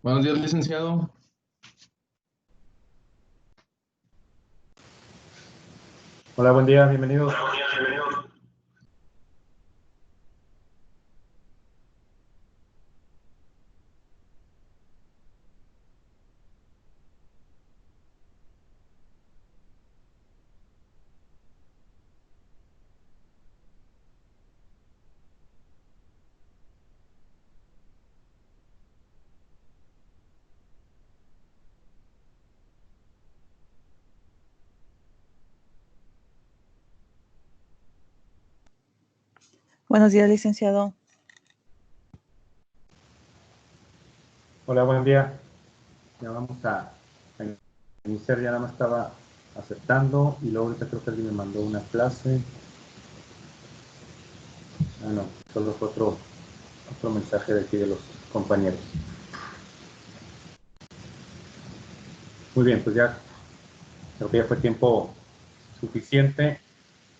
Buenos días, licenciado. Hola, buen día, bienvenidos. Buenos días, licenciado. Hola, buen día. Ya vamos a iniciar, ya nada más estaba aceptando y luego ahorita creo que alguien me mandó una clase. Ah, no, solo fue otro mensaje de aquí de los compañeros. Muy bien, pues ya creo que ya fue tiempo suficiente.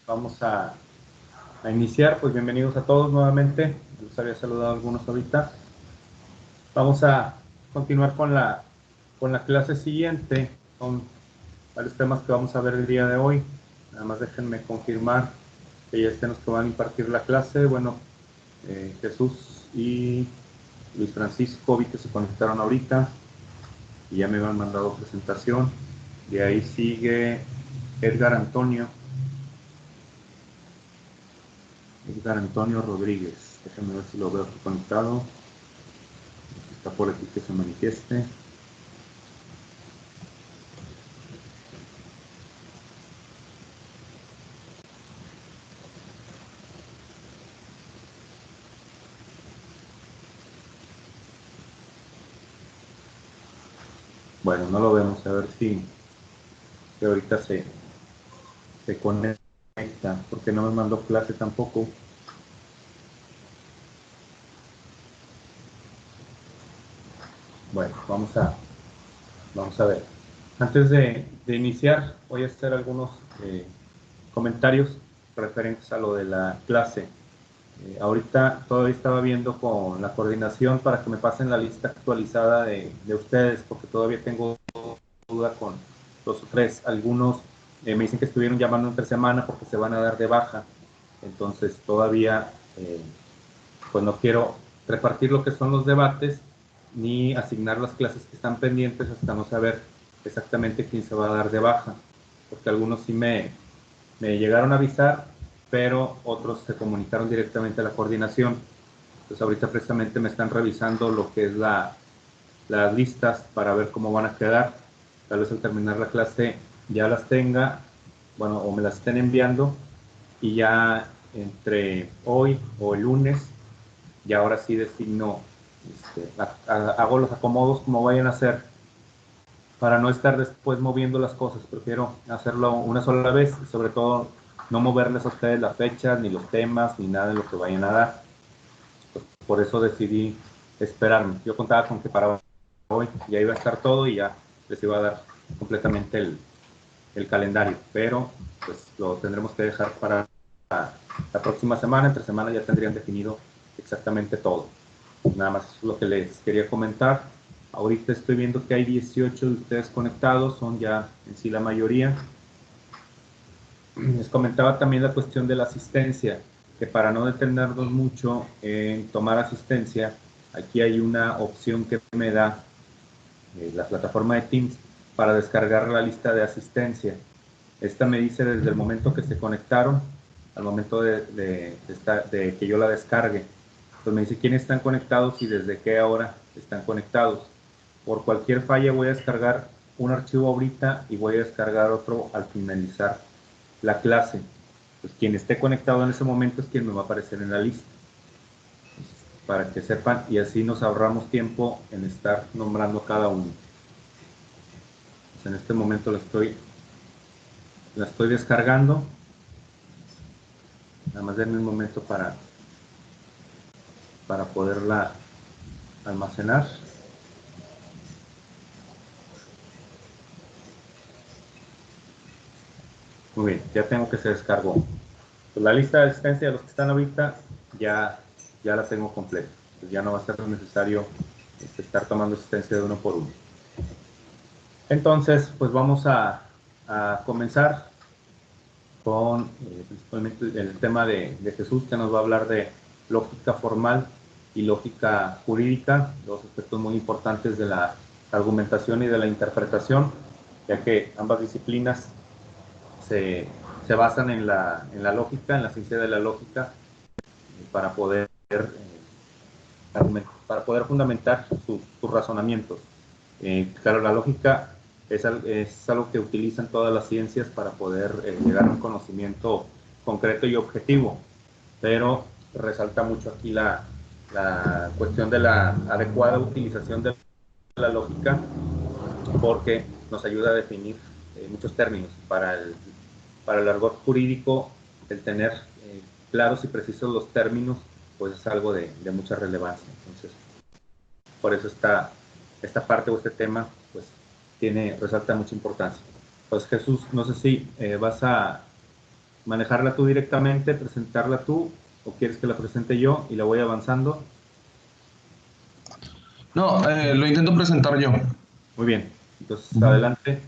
Vamos a iniciar, pues bienvenidos a todos nuevamente. Les había saludado a algunos ahorita. Vamos a continuar con la clase siguiente. Son varios temas que vamos a ver el día de hoy. Nada más déjenme confirmar que ya estén los que van a impartir la clase. Bueno, Jesús y Luis Francisco vi que se conectaron ahorita y ya me han mandado presentación. De ahí sigue Edgar Antonio Rodríguez. Déjenme ver si lo veo aquí conectado. Está por aquí que se manifieste. Bueno, no lo vemos, a ver si ahorita se conecta, porque no me mandó clase tampoco. Bueno, vamos a ver. Antes de iniciar, voy a hacer algunos comentarios referentes a lo de la clase. Ahorita todavía estaba viendo con la coordinación para que me pasen la lista actualizada de ustedes, porque todavía tengo duda con dos o tres. Algunos me dicen que estuvieron llamando entre semana porque se van a dar de baja. Entonces todavía pues no quiero repartir lo que son los debates ni asignar las clases que están pendientes hasta no saber exactamente quién se va a dar de baja, porque algunos sí me llegaron a avisar, pero otros se comunicaron directamente a la coordinación. Entonces ahorita precisamente me están revisando lo que es las listas para ver cómo van a quedar. Tal vez al terminar la clase ya las tenga, bueno, o me las estén enviando y ya entre hoy o el lunes y ahora sí designo, hago los acomodos como vayan a ser para no estar después moviendo las cosas. Prefiero hacerlo una sola vez y sobre todo no moverles a ustedes la fecha, ni los temas, ni nada de lo que vayan a dar. Por eso decidí esperarme. Yo contaba con que para hoy ya iba a estar todo y ya les iba a dar completamente el calendario, pero pues lo tendremos que dejar para la próxima semana. Entre semana ya tendrían definido exactamente todo. Nada más es lo que les quería comentar. Ahorita estoy viendo que hay 18 de ustedes conectados, son ya en sí la mayoría. Les comentaba también la cuestión de la asistencia, que para no detenernos mucho en tomar asistencia, aquí hay una opción que me da la plataforma de Teams para descargar la lista de asistencia. Esta me dice desde el momento que se conectaron al momento de que yo la descargue. Entonces me dice quiénes están conectados y desde qué hora están conectados. Por cualquier falla voy a descargar un archivo ahorita y voy a descargar otro al finalizar la clase. Pues quien esté conectado en ese momento es quien me va a aparecer en la lista. Para que sepan y así nos ahorramos tiempo en estar nombrando cada uno. Pues en este momento la estoy descargando. Nada más denme un momento para poderla almacenar. Muy bien, ya tengo que se descargó. Pues la lista de asistencia de los que están ahorita ya la tengo completa. Pues ya no va a ser necesario estar tomando asistencia de uno por uno. Entonces, pues vamos a comenzar con principalmente el tema de Jesús, que nos va a hablar de lógica formal y lógica jurídica, dos aspectos muy importantes de la argumentación y de la interpretación, ya que ambas disciplinas se basan en la lógica, en la ciencia de la lógica, para poder fundamentar sus razonamientos. Claro, la lógica es algo que utilizan todas las ciencias para poder llegar a un conocimiento concreto y objetivo, pero resalta mucho aquí la cuestión de la adecuada utilización de la lógica, porque nos ayuda a definir muchos términos. Para el argot jurídico, el tener claros y precisos los términos, pues es algo de mucha relevancia. Entonces, por eso esta parte o este tema, pues resalta mucha importancia. Pues Jesús, no sé si vas a manejarla tú directamente, presentarla tú, o quieres que la presente yo y la voy avanzando. No, lo intento presentar yo. Muy bien, entonces adelante.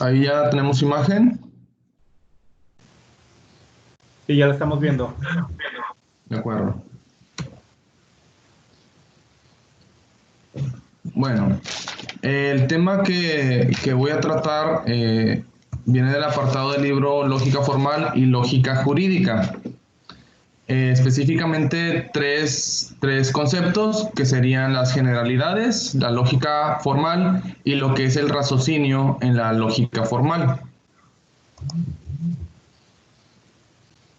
Ahí ya tenemos imagen. Sí, ya la estamos viendo. De acuerdo. Bueno, el tema que voy a tratar viene del apartado del libro Lógica Formal y Lógica Jurídica. Específicamente tres conceptos que serían las generalidades, la lógica formal y lo que es el raciocinio en la lógica formal.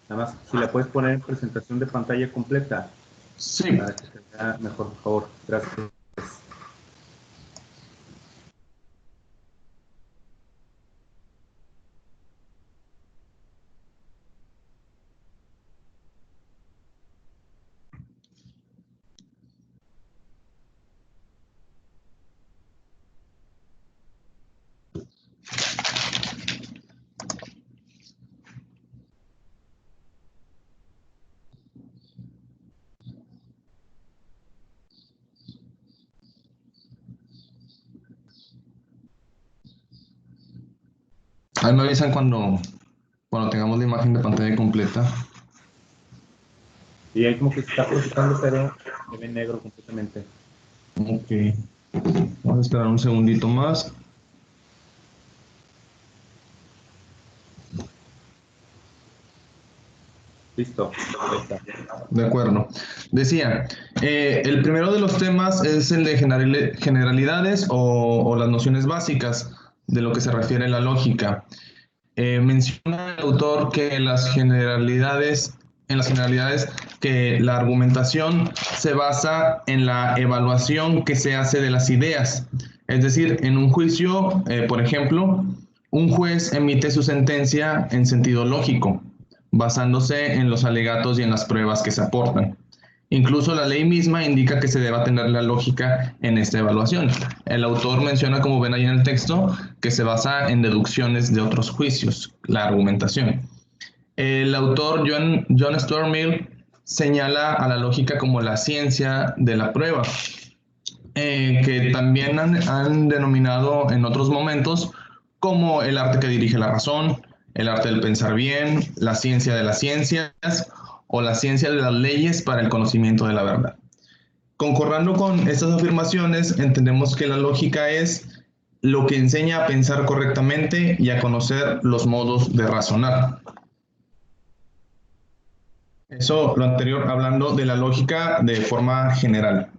Nada más, si la puedes poner en presentación de pantalla completa. Sí. Para que se vea mejor, por favor. Gracias. Ahí me avisan cuando tengamos la imagen de pantalla completa. Y ahí como que se está procesando, pero se ve negro completamente. Ok. Vamos a esperar un segundito más. Listo. De acuerdo. Decía, el primero de los temas es el de generalidades o las nociones básicas de lo que se refiere a la lógica. Menciona el autor que en las generalidades que la argumentación se basa en la evaluación que se hace de las ideas. Es decir, en un juicio, por ejemplo, un juez emite su sentencia en sentido lógico, basándose en los alegatos y en las pruebas que se aportan. Incluso la ley misma indica que se debe tener la lógica en esta evaluación. El autor menciona, como ven ahí en el texto, que se basa en deducciones de otros juicios, la argumentación. El autor John Stuart Mill señala a la lógica como la ciencia de la prueba, que también han denominado en otros momentos como el arte que dirige la razón, el arte del pensar bien, la ciencia de las ciencias o la ciencia de las leyes para el conocimiento de la verdad. Concordando con estas afirmaciones, entendemos que la lógica es lo que enseña a pensar correctamente y a conocer los modos de razonar. Eso, lo anterior, hablando de la lógica de forma general.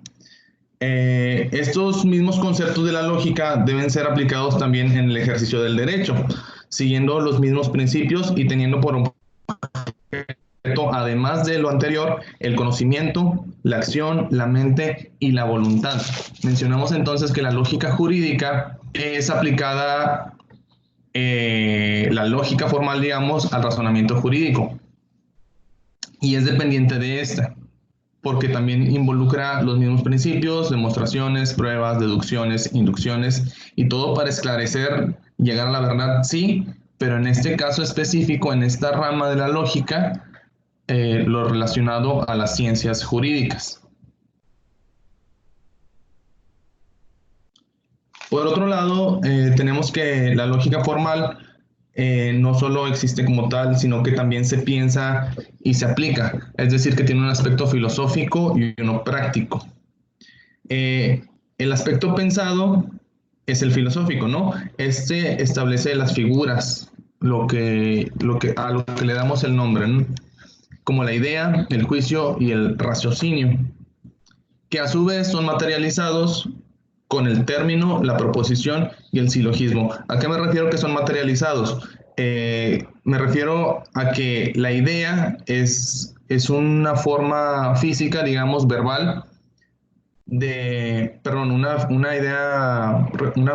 Estos mismos conceptos de la lógica deben ser aplicados también en el ejercicio del derecho, siguiendo los mismos principios y teniendo por objeto, además de lo anterior, el conocimiento, la acción, la mente y la voluntad. Mencionamos entonces que la lógica jurídica es aplicada, la lógica formal, digamos, al razonamiento jurídico, y es dependiente de esta, porque también involucra los mismos principios, demostraciones, pruebas, deducciones, inducciones, y todo para esclarecer, llegar a la verdad, sí, pero en este caso específico, en esta rama de la lógica, lo relacionado a las ciencias jurídicas. Por otro lado, tenemos que la lógica formal no solo existe como tal, sino que también se piensa y se aplica, es decir, que tiene un aspecto filosófico y uno práctico. El aspecto pensado es el filosófico, ¿no? Este establece las figuras, a lo que le damos el nombre, ¿no? Como la idea, el juicio y el raciocinio, que a su vez son materializados con el término, la proposición y el silogismo. ¿A qué me refiero que son materializados? Me refiero a que la idea es una forma física, digamos, verbal, una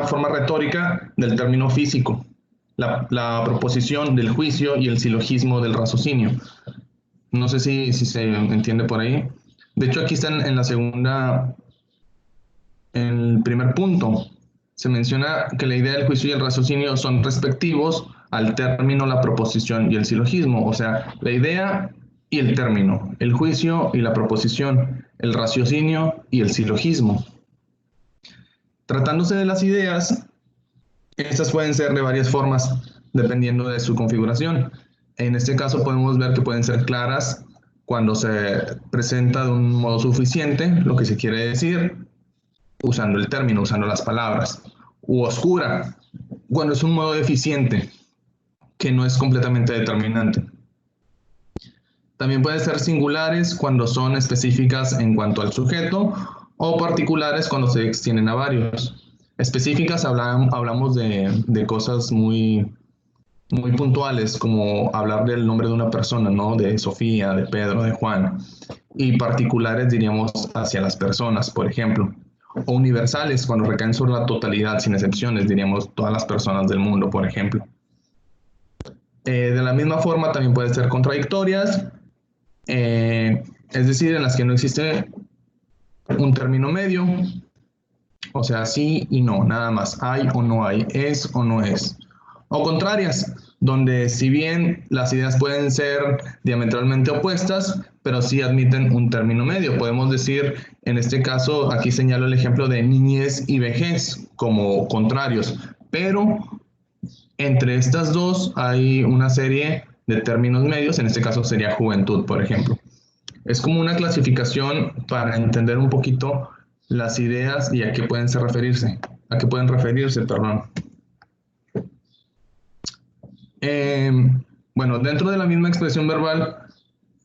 forma retórica del término físico, la proposición del juicio y el silogismo del raciocinio. No sé si se entiende por ahí. De hecho, aquí están en la segunda, en el primer punto, se menciona que la idea, el juicio y el raciocinio son respectivos al término, la proposición y el silogismo. O sea, la idea y el término, el juicio y la proposición, el raciocinio y el silogismo. Tratándose de las ideas, estas pueden ser de varias formas, dependiendo de su configuración. En este caso podemos ver que pueden ser claras cuando se presenta de un modo suficiente lo que se quiere decir, usando el término, usando las palabras, u oscura, cuando es un modo deficiente, que no es completamente determinante. También pueden ser singulares cuando son específicas en cuanto al sujeto, o particulares cuando se extienden a varios. Específicas hablamos de cosas muy puntuales, como hablar del nombre de una persona, ¿no? De Sofía, de Pedro, de Juan. Y particulares diríamos hacia las personas, por ejemplo. O universales, cuando recaen sobre la totalidad, sin excepciones, diríamos todas las personas del mundo, por ejemplo. De la misma forma, también pueden ser contradictorias, es decir, en las que no existe un término medio, o sea, sí y no, nada más, hay o no hay, es o no es. O contrarias, donde si bien las ideas pueden ser diametralmente opuestas, pero sí admiten un término medio. Podemos decir, en este caso, aquí señalo el ejemplo de niñez y vejez como contrarios, pero entre estas dos hay una serie de términos medios, en este caso sería juventud, por ejemplo. Es como una clasificación para entender un poquito las ideas y a qué pueden referirse, perdón. Bueno, dentro de la misma expresión verbal,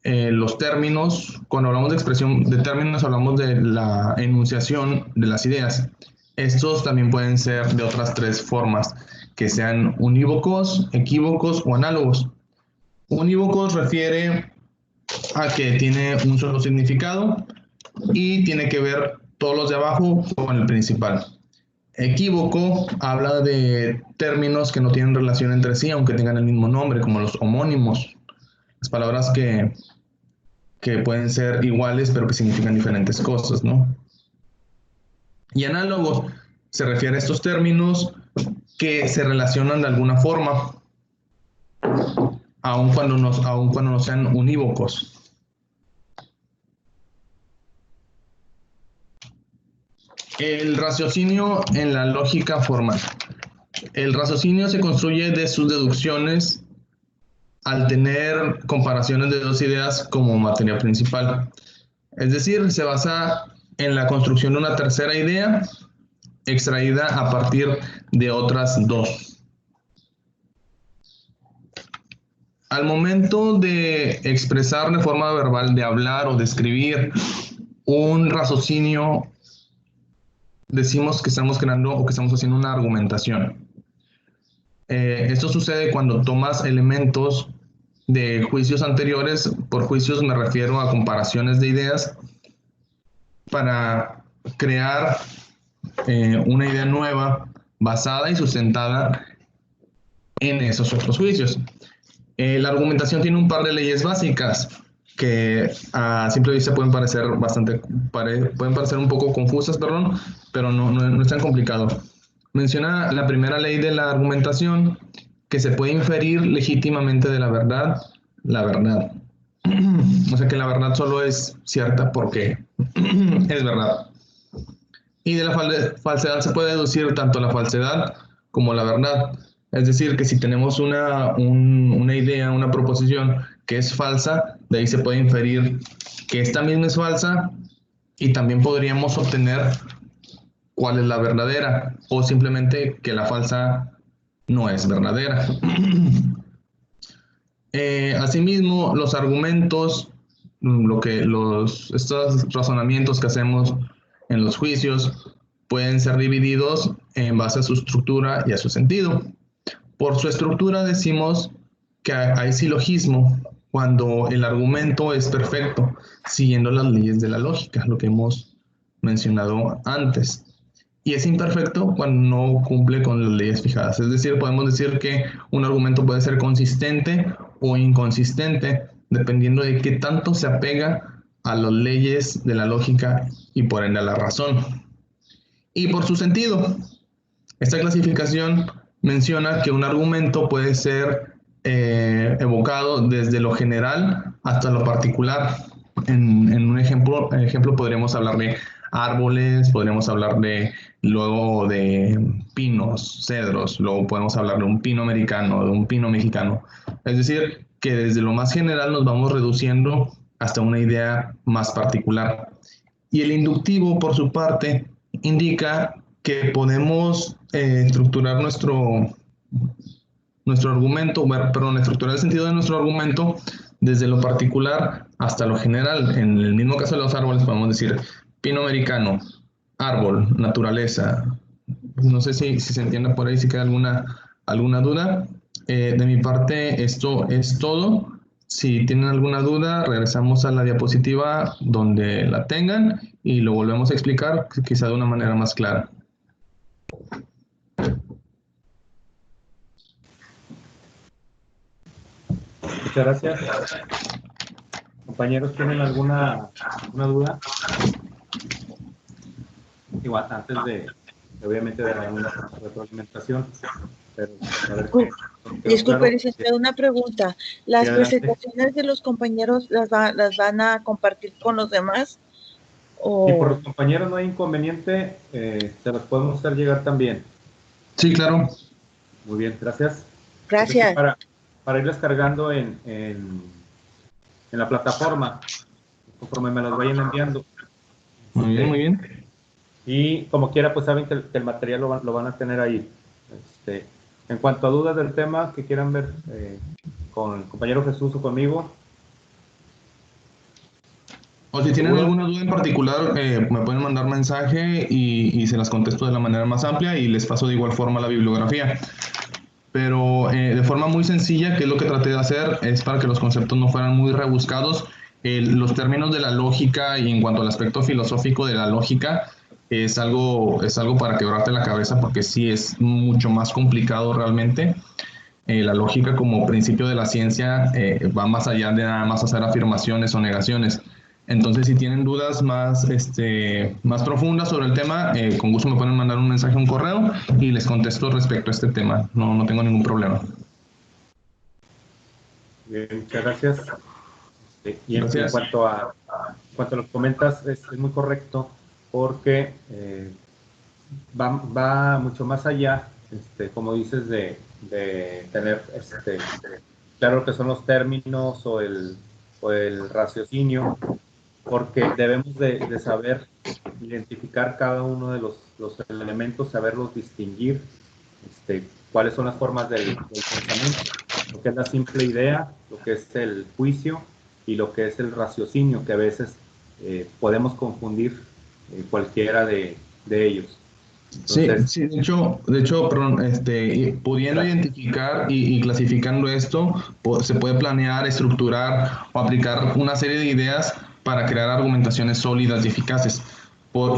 los términos, cuando hablamos de expresión de términos, hablamos de la enunciación de las ideas. Estos también pueden ser de otras tres formas, que sean unívocos, equívocos o análogos. Unívocos refiere a que tiene un solo significado y tiene que ver todos los de abajo con el principal. Equívoco habla de términos que no tienen relación entre sí, aunque tengan el mismo nombre, como los homónimos. Las palabras que pueden ser iguales, pero que significan diferentes cosas, ¿no? Y análogos se refiere a estos términos que se relacionan de alguna forma, aun cuando no sean unívocos. El raciocinio en la lógica formal. El raciocinio se construye de sus deducciones al tener comparaciones de dos ideas como materia principal. Es decir, se basa en la construcción de una tercera idea extraída a partir de otras dos. Al momento de expresar de forma verbal, de hablar o de escribir un raciocinio, decimos que estamos creando o que estamos haciendo una argumentación. Esto sucede cuando tomas elementos de juicios anteriores. Por juicios me refiero a comparaciones de ideas para crear una idea nueva basada y sustentada en esos otros juicios. La argumentación tiene un par de leyes básicas que a simple vista pueden parecer un poco confusas, perdón, pero no es tan complicado. Menciona la primera ley de la argumentación, que se puede inferir legítimamente de la verdad. O sea que la verdad solo es cierta porque es verdad. Y de la falsedad se puede deducir tanto la falsedad como la verdad. Es decir, que si tenemos una idea, una proposición que es falsa, de ahí se puede inferir que esta misma es falsa y también podríamos obtener cuál es la verdadera o simplemente que la falsa no es verdadera. Asimismo, los argumentos, estos razonamientos que hacemos en los juicios pueden ser divididos en base a su estructura y a su sentido. Por su estructura decimos que hay silogismo cuando el argumento es perfecto, siguiendo las leyes de la lógica, lo que hemos mencionado antes. Y es imperfecto cuando no cumple con las leyes fijadas. Es decir, podemos decir que un argumento puede ser consistente o inconsistente, dependiendo de qué tanto se apega a las leyes de la lógica y por ende a la razón. Y por su sentido, esta clasificación menciona que un argumento puede ser evocado desde lo general hasta lo particular. En un ejemplo podríamos hablar de árboles, podríamos hablar luego de pinos, cedros, luego podemos hablar de un pino americano, de un pino mexicano. Es decir, que desde lo más general nos vamos reduciendo hasta una idea más particular. Y el inductivo, por su parte, indica que podemos estructurar nuestro argumento, estructurar el sentido de nuestro argumento desde lo particular hasta lo general. En el mismo caso de los árboles podemos decir pino americano, árbol, naturaleza. No sé si se entiende por ahí, si queda alguna duda. De mi parte, esto es todo. Si tienen alguna duda, regresamos a la diapositiva donde la tengan y lo volvemos a explicar, quizá de una manera más clara. Muchas gracias. Compañeros, ¿tienen alguna duda? Igual, antes obviamente de dar una retroalimentación, pero a ver Disculpe, claro. licenciado, una pregunta. ¿Las presentaciones de los compañeros las van a compartir con los demás? Si por los compañeros no hay inconveniente, se los podemos hacer llegar también. Sí, claro. Muy bien, gracias. Gracias. Para irles cargando en la plataforma, conforme me las vayan enviando. Muy bien, muy bien. Y como quiera, pues saben que el material lo van a tener ahí. En cuanto a dudas del tema que quieran ver con el compañero Jesús o conmigo. O si tienen alguna duda en particular, me pueden mandar mensaje y se las contesto de la manera más amplia y les paso de igual forma la bibliografía. Pero de forma muy sencilla, que es lo que traté de hacer, es para que los conceptos no fueran muy rebuscados. Los términos de la lógica y en cuanto al aspecto filosófico de la lógica, es algo para quebrarte la cabeza porque sí es mucho más complicado realmente. La lógica como principio de la ciencia va más allá de nada más hacer afirmaciones o negaciones. Entonces, si tienen dudas más profundas sobre el tema, con gusto me pueden mandar un mensaje, un correo y les contesto respecto a este tema. No tengo ningún problema. Bien, muchas gracias. Y gracias. En cuanto a lo que comentas, es muy correcto porque va mucho más allá, como dices, de tener claro que son los términos o el raciocinio, porque debemos de saber identificar cada uno de los elementos, saberlos distinguir, cuáles son las formas del pensamiento, lo que es la simple idea, lo que es el juicio y lo que es el raciocinio, que a veces podemos confundir cualquiera de ellos. Entonces, sí, de hecho, perdón, pudiendo identificar y clasificando esto, se puede planear, estructurar o aplicar una serie de ideas para crear argumentaciones sólidas y eficaces.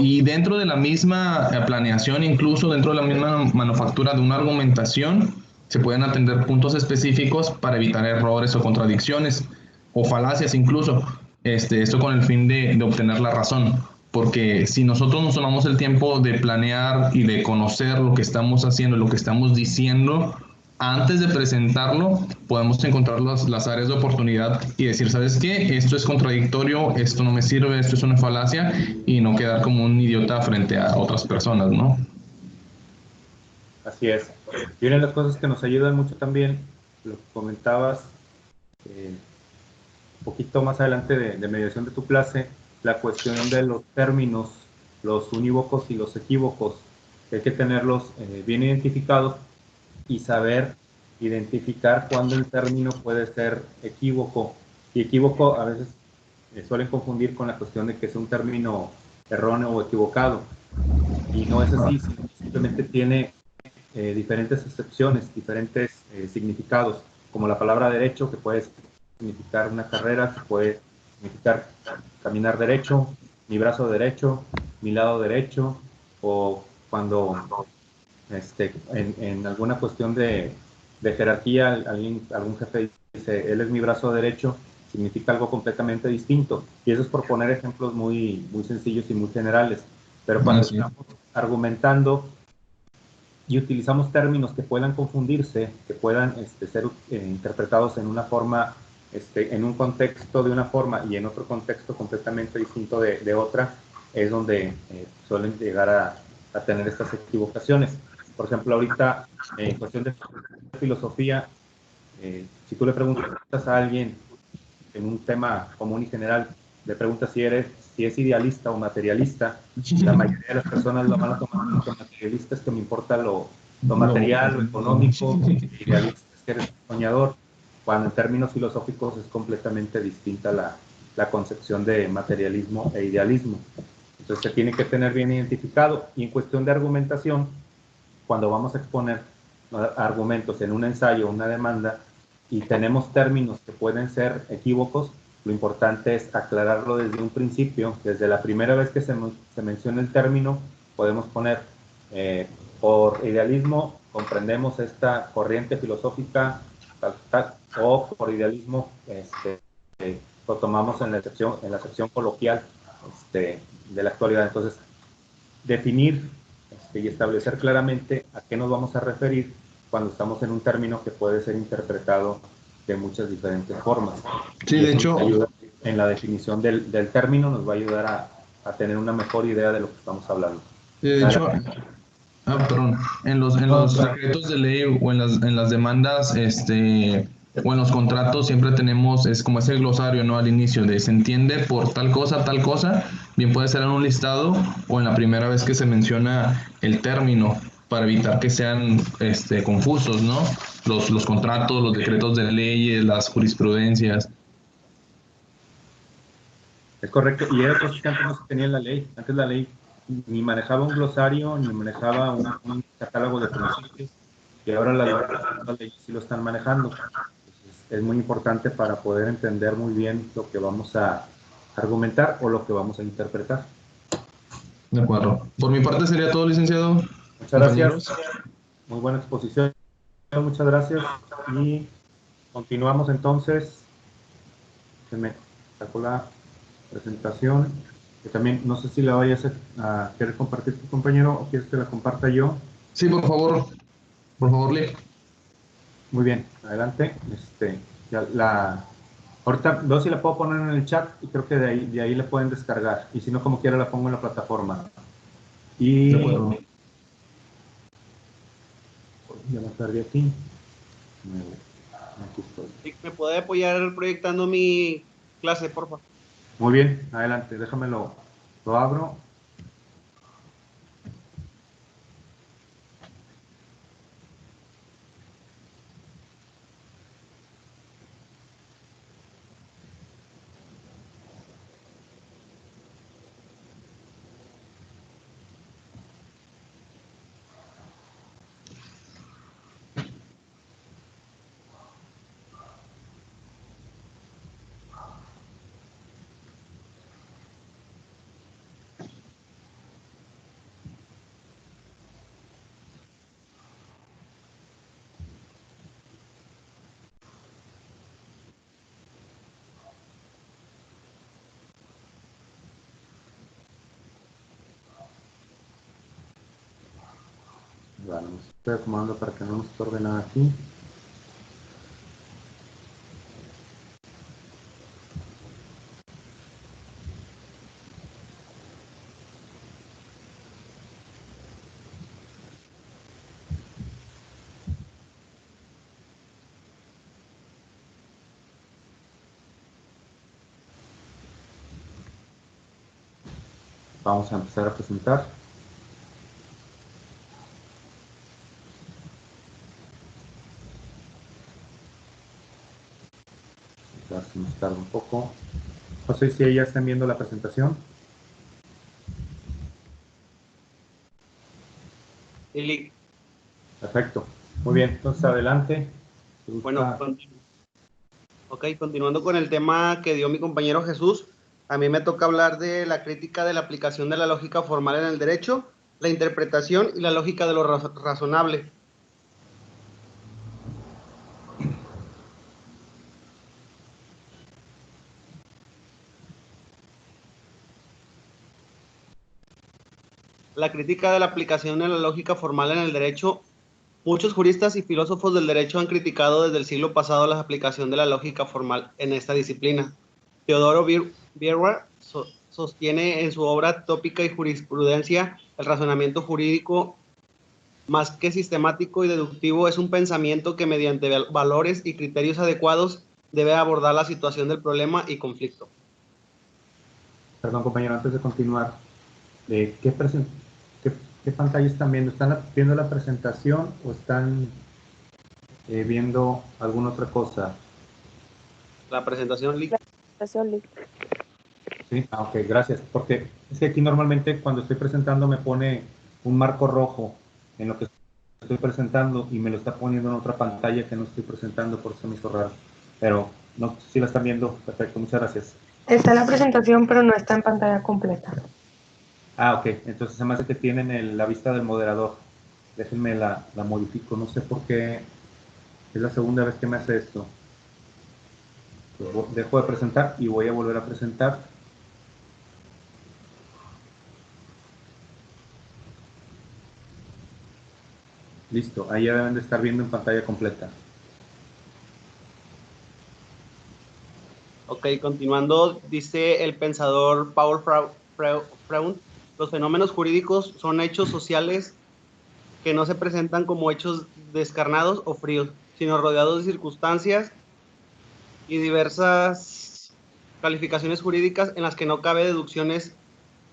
Y dentro de la misma planeación, incluso dentro de la misma manufactura de una argumentación, se pueden atender puntos específicos para evitar errores o contradicciones o falacias incluso, esto con el fin de obtener la razón. Porque si nosotros nos tomamos el tiempo de planear y de conocer lo que estamos haciendo, lo que estamos diciendo, antes de presentarlo, podemos encontrar las áreas de oportunidad y decir, ¿sabes qué? Esto es contradictorio, esto no me sirve, esto es una falacia, y no quedar como un idiota frente a otras personas, ¿no? Así es. Y una de las cosas que nos ayudan mucho también, lo que comentabas un poquito más adelante de mediación de tu clase, la cuestión de los términos, los unívocos y los equívocos. Hay que tenerlos bien identificados y saber identificar cuándo un término puede ser equívoco. Y equívoco a veces suelen confundir con la cuestión de que es un término erróneo o equivocado. Y no es así, simplemente tiene diferentes excepciones, diferentes significados, como la palabra derecho, que puede significar una carrera, que puede significar caminar derecho, mi brazo derecho, mi lado derecho, o cuando en alguna cuestión de jerarquía, algún jefe dice, él es mi brazo derecho, significa algo completamente distinto. Y eso es por poner ejemplos muy, muy sencillos y muy generales. Pero cuando estamos argumentando y utilizamos términos que puedan confundirse, que puedan ser interpretados en una forma, en un contexto de una forma y en otro contexto completamente distinto de otra, es donde suelen llegar a tener estas equivocaciones. Por ejemplo, ahorita, en cuestión de filosofía, si tú le preguntas a alguien en un tema común y general, le preguntas si es idealista o materialista, la mayoría de las personas lo van a tomar como materialista, es que me importa lo material, lo económico, idealista es que eres soñador, cuando en términos filosóficos es completamente distinta la concepción de materialismo e idealismo. Entonces se tiene que tener bien identificado. Y en cuestión de argumentación, cuando vamos a exponer argumentos en un ensayo, una demanda, y tenemos términos que pueden ser equívocos, lo importante es aclararlo desde un principio. Desde la primera vez que se menciona el término, podemos poner, por idealismo comprendemos esta corriente filosófica, o por idealismo lo tomamos en la acepción coloquial de la actualidad. Entonces, definir y establecer claramente a qué nos vamos a referir cuando estamos en un término que puede ser interpretado de muchas diferentes formas. Sí, y de hecho, ayuda en la definición del término, nos va a ayudar a tener una mejor idea de lo que estamos hablando. de hecho, perdón, en los decretos de ley o en las demandas, o en los contratos siempre tenemos, es como ese glosario, ¿no? Al inicio de se entiende por tal cosa, bien puede ser en un listado o en la primera vez que se menciona el término para evitar que sean confusos, ¿no? Los contratos, los decretos de leyes, las jurisprudencias. Es correcto, y era cosa que antes no se tenía en la ley. Antes la ley ni manejaba un glosario, ni manejaba un catálogo de principios, y ahora las leyes sí lo están manejando. Entonces, es muy importante para poder entender muy bien lo que vamos a argumentar o lo que vamos a interpretar. De acuerdo. Por mi parte sería todo, licenciado. Muchas gracias. Muy buena exposición. Muchas gracias. Y continuamos entonces. Se me sacó la presentación. Que también no sé si la vayas a querer compartir tu compañero o quieres que la comparta yo. Sí, por favor. Por favor, Lee. Muy bien, adelante. Ahorita veo si la puedo poner en el chat y creo que de ahí la pueden descargar. Y si no, como quiera, la pongo en la plataforma. Y ya me perdí aquí. Aquí estoy. ¿Me puede apoyar proyectando mi clase, por favor? Muy bien, adelante. Déjame lo abro. Bueno, me estoy acomodando para que no nos estorbe nada aquí. Vamos a empezar a presentar. A ver si nos tarda un poco. No sé si ya están viendo la presentación. Ili. Perfecto. Muy bien, entonces adelante. Bueno, continuando con el tema que dio mi compañero Jesús, a mí me toca hablar de la crítica de la aplicación de la lógica formal en el derecho, la interpretación y la lógica de lo razonable. La crítica de la aplicación de la lógica formal en el derecho. Muchos juristas y filósofos del derecho han criticado desde el siglo pasado la aplicación de la lógica formal en esta disciplina. Teodoro Bierwar sostiene en su obra Tópica y Jurisprudencia el razonamiento jurídico, más que sistemático y deductivo, es un pensamiento que mediante valores y criterios adecuados debe abordar la situación del problema y conflicto. Perdón, compañero, antes de continuar, ¿qué pantalla están viendo? ¿Están viendo la presentación o están viendo alguna otra cosa? La presentación. Sí, ok, gracias. Porque es que aquí normalmente cuando estoy presentando me pone un marco rojo en lo que estoy presentando y me lo está poniendo en otra pantalla que no estoy presentando, por eso me hizo raro. Pero no sé si la están viendo. Perfecto, muchas gracias. Está en la presentación, pero no está en pantalla completa. Ah, ok. Entonces se me hace que tienen la vista del moderador. Déjenme la modifico. No sé por qué. Es la segunda vez que me hace esto. Pues dejo de presentar y voy a volver a presentar. Listo. Ahí ya deben de estar viendo en pantalla completa. Ok, continuando, dice el pensador Paul Freund, los fenómenos jurídicos son hechos sociales que no se presentan como hechos descarnados o fríos, sino rodeados de circunstancias y diversas calificaciones jurídicas en las que no cabe deducciones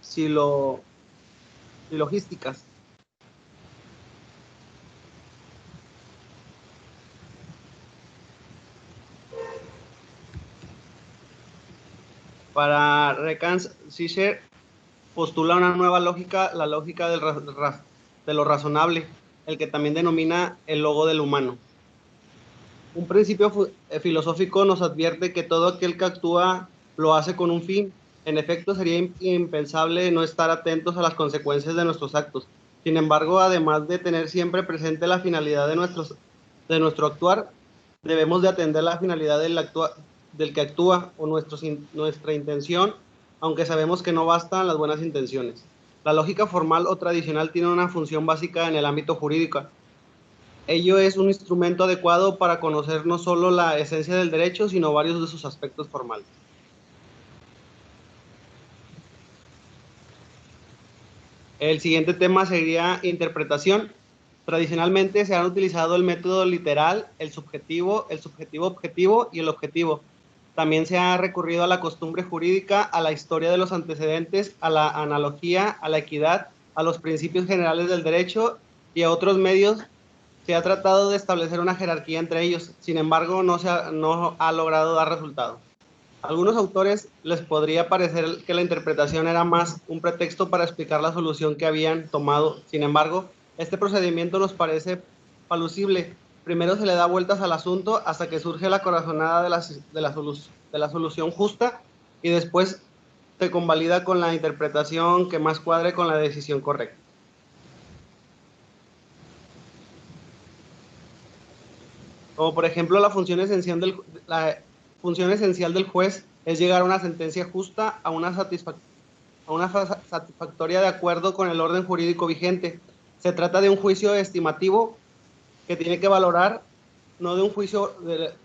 silogísticas. Para Recans Fischer postula una nueva lógica, la lógica de lo razonable, el que también denomina el logo del humano. Un principio filosófico nos advierte que todo aquel que actúa lo hace con un fin. En efecto, sería impensable no estar atentos a las consecuencias de nuestros actos. Sin embargo, además de tener siempre presente la finalidad de nuestro actuar, debemos de atender la finalidad del que actúa o nuestra intención, aunque sabemos que no bastan las buenas intenciones. La lógica formal o tradicional tiene una función básica en el ámbito jurídico. Ello es un instrumento adecuado para conocer no solo la esencia del derecho, sino varios de sus aspectos formales. El siguiente tema sería interpretación. Tradicionalmente se han utilizado el método literal, el subjetivo objetivo y el objetivo. También se ha recurrido a la costumbre jurídica, a la historia de los antecedentes, a la analogía, a la equidad, a los principios generales del derecho y a otros medios. Se ha tratado de establecer una jerarquía entre ellos, sin embargo, no ha logrado dar resultado. A algunos autores les podría parecer que la interpretación era más un pretexto para explicar la solución que habían tomado. Sin embargo, este procedimiento nos parece plausible. Primero se le da vueltas al asunto hasta que surge la corazonada de la solución justa y después se convalida con la interpretación que más cuadre con la decisión correcta. Como por ejemplo, la función esencial del juez es llegar a una sentencia justa, a una satisfactoria de acuerdo con el orden jurídico vigente. Se trata de un juicio estimativo que tiene que valorar, no de un juicio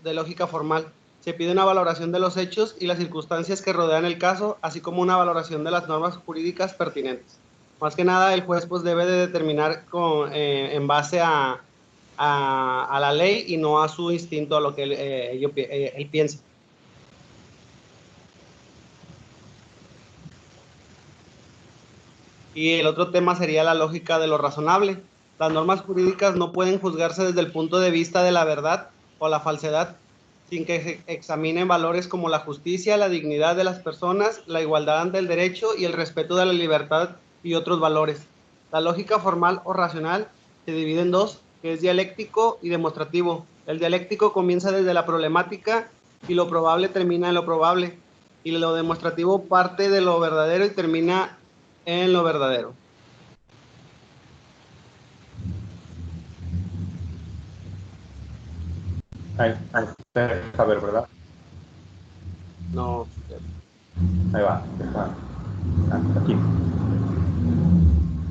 de lógica formal. Se pide una valoración de los hechos y las circunstancias que rodean el caso, así como una valoración de las normas jurídicas pertinentes. Más que nada, el juez pues, debe de determinar en base a la ley y no a su instinto, a lo que él piensa. Y el otro tema sería la lógica de lo razonable. Las normas jurídicas no pueden juzgarse desde el punto de vista de la verdad o la falsedad, sin que se examinen valores como la justicia, la dignidad de las personas, la igualdad ante el derecho y el respeto de la libertad y otros valores. La lógica formal o racional se divide en dos, que es dialéctico y demostrativo. El dialéctico comienza desde la problemática y lo probable termina en lo probable, y lo demostrativo parte de lo verdadero y termina en lo verdadero. Ahí a ver, ¿verdad? No. Ahí va. Aquí.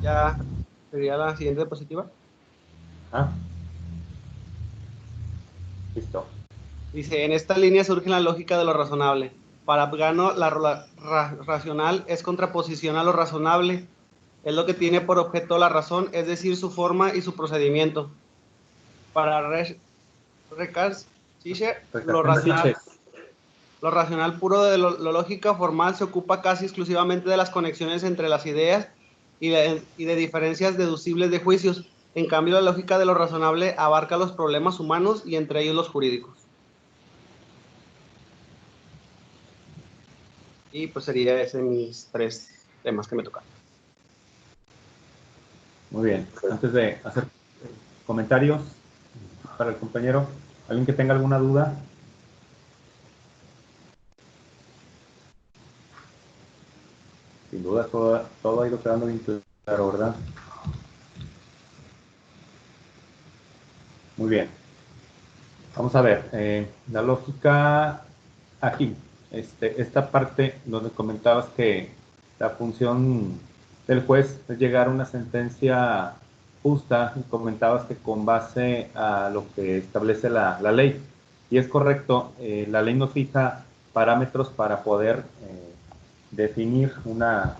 Ya sería la siguiente diapositiva. Listo. Dice, en esta línea surge la lógica de lo razonable. Para Gano, la racional es contraposición a lo razonable. Es lo que tiene por objeto la razón, es decir, su forma y su procedimiento. Para Recars, lo racional puro de lo lógica formal se ocupa casi exclusivamente de las conexiones entre las ideas y de diferencias deducibles de juicios. En cambio, la lógica de lo razonable abarca los problemas humanos y entre ellos los jurídicos. Y pues sería ese mis 3 temas que me tocan. Muy bien. Antes de hacer comentarios para el compañero, ¿alguien que tenga alguna duda? Sin duda, todo ha ido quedando bien claro, ¿verdad? Muy bien. Vamos a ver, la lógica aquí. Esta parte donde comentabas que la función del juez es llegar a una sentencia justa, y comentabas que con base a lo que establece la ley. Y es correcto, la ley nos fija parámetros para poder definir una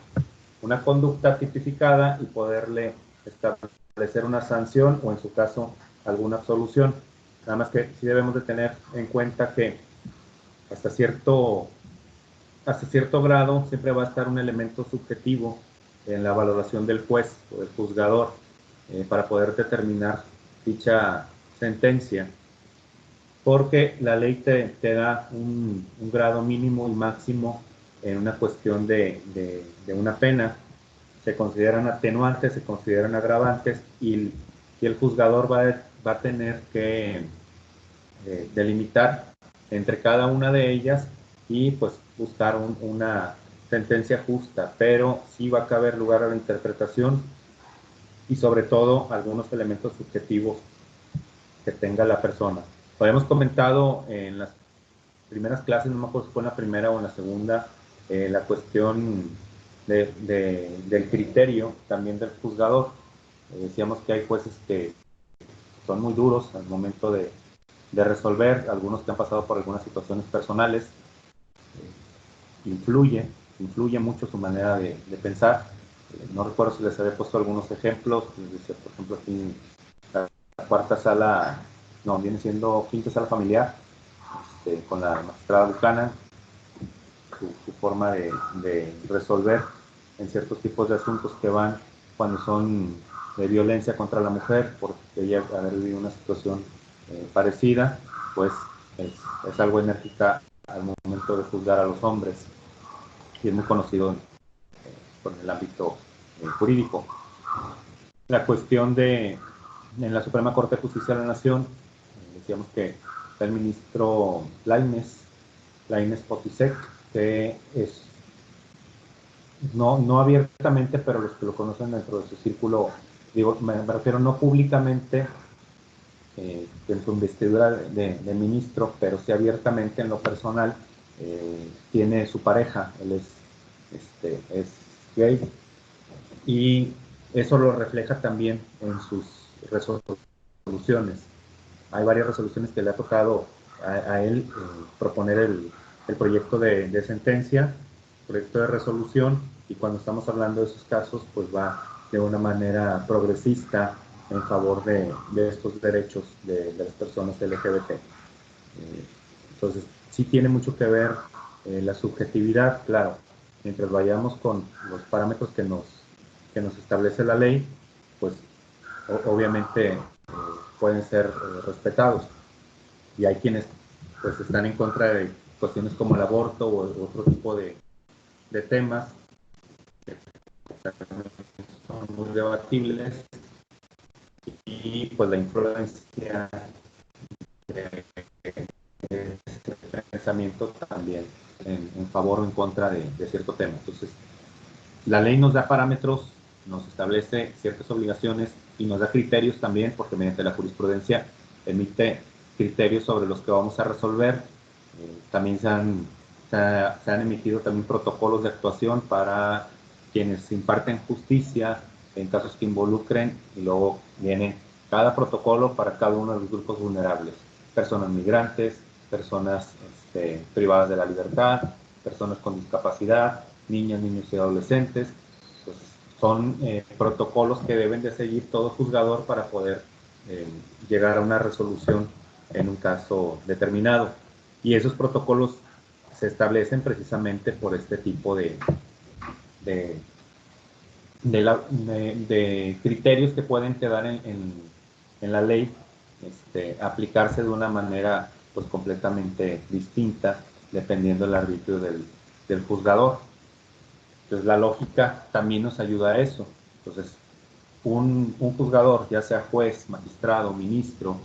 conducta tipificada y poderle establecer una sanción o en su caso alguna absolución. Nada más que sí debemos de tener en cuenta que hasta cierto grado siempre va a estar un elemento subjetivo en la valoración del juez o del juzgador para poder determinar dicha sentencia, porque la ley te da un grado mínimo y máximo en una cuestión de una pena. Se consideran atenuantes, se consideran agravantes y el juzgador va a tener que delimitar entre cada una de ellas y pues buscar una sentencia justa, pero sí va a caber lugar a la interpretación y sobre todo algunos elementos subjetivos que tenga la persona. Lo habíamos comentado en las primeras clases, no me acuerdo si fue en la primera o en la segunda, la cuestión del criterio también del juzgador. Decíamos que hay jueces que son muy duros al momento de resolver, algunos que han pasado por algunas situaciones personales. Influye mucho su manera de pensar. No recuerdo si les había puesto algunos ejemplos. Dice, por ejemplo, aquí la cuarta sala, no, viene siendo quinta sala familiar, con la magistrada Buchanan, su forma de resolver en ciertos tipos de asuntos que van cuando son de violencia contra la mujer, porque ella haber vivido una situación parecida, pues es algo enérgica al momento de juzgar a los hombres y es muy conocido por el ámbito jurídico. La cuestión en la Suprema Corte de Justicia de la Nación, decíamos que está el ministro Lainez Potisek, que es no abiertamente, pero los que lo conocen dentro de su círculo, digo, me refiero no públicamente en su investidura de ministro, pero sí abiertamente en lo personal, tiene su pareja, él es gay, y eso lo refleja también en sus resoluciones. Hay varias resoluciones que le ha tocado a él proponer el proyecto de sentencia, proyecto de resolución, y cuando estamos hablando de esos casos, pues va de una manera progresista en favor de estos derechos de las personas LGBT. Entonces, sí tiene mucho que ver la subjetividad, claro, mientras vayamos con los parámetros que nos establece la ley, pues obviamente pueden ser respetados. Y hay quienes pues están en contra de cuestiones como el aborto o otro tipo de temas que son muy debatibles, y pues la influencia de este pensamiento también en favor o en contra de cierto tema. Entonces, la ley nos da parámetros, nos establece ciertas obligaciones y nos da criterios también, porque mediante la jurisprudencia emite criterios sobre los que vamos a resolver. También se han emitido también protocolos de actuación para quienes imparten justicia en casos que involucren, y luego viene cada protocolo para cada uno de los grupos vulnerables: personas migrantes, personas privadas de la libertad, personas con discapacidad, niñas, niños y adolescentes. Pues son protocolos que deben de seguir todo juzgador para poder llegar a una resolución en un caso determinado. Y esos protocolos se establecen precisamente por este tipo de criterios que pueden quedar en la ley, aplicarse de una manera pues completamente distinta dependiendo del arbitrio del juzgador. Entonces la lógica también nos ayuda a eso. Entonces un juzgador, ya sea juez, magistrado, ministro,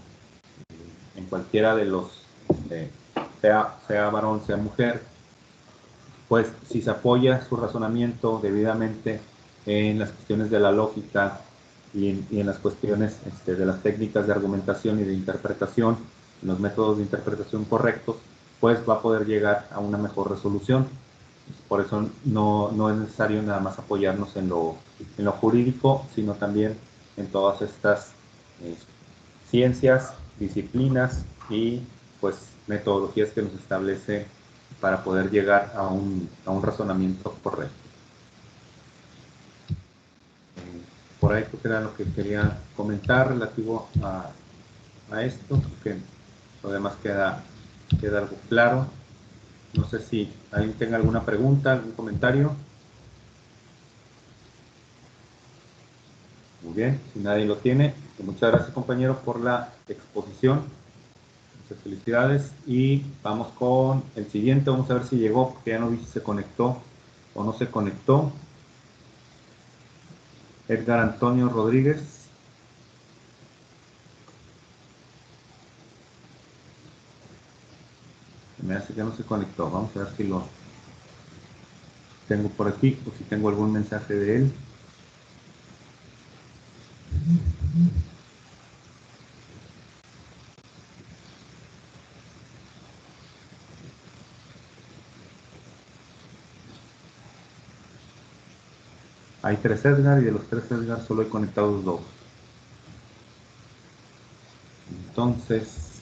en cualquiera de los, sea varón, sea mujer, pues si se apoya su razonamiento debidamente en las cuestiones de la lógica y en las cuestiones de las técnicas de argumentación y de interpretación, en los métodos de interpretación correctos, pues va a poder llegar a una mejor resolución. Por eso no es necesario nada más apoyarnos en lo jurídico, sino también en todas estas ciencias, disciplinas y pues metodologías que nos establece para poder llegar a un razonamiento correcto. Por ahí creo que era lo que quería comentar relativo a esto, que lo demás queda algo claro. No sé si alguien tenga alguna pregunta, algún comentario. Muy bien, si nadie lo tiene, pues muchas gracias, compañero, por la exposición. Muchas felicidades, y vamos con el siguiente. Vamos a ver si llegó, porque ya no vi si se conectó o no se conectó. Edgar Antonio Rodríguez. Me hace que no se conectó. Vamos a ver si lo tengo por aquí o si tengo algún mensaje de él. Hay 3 Edgar, y de los 3 Edgar solo he conectado 2. Entonces,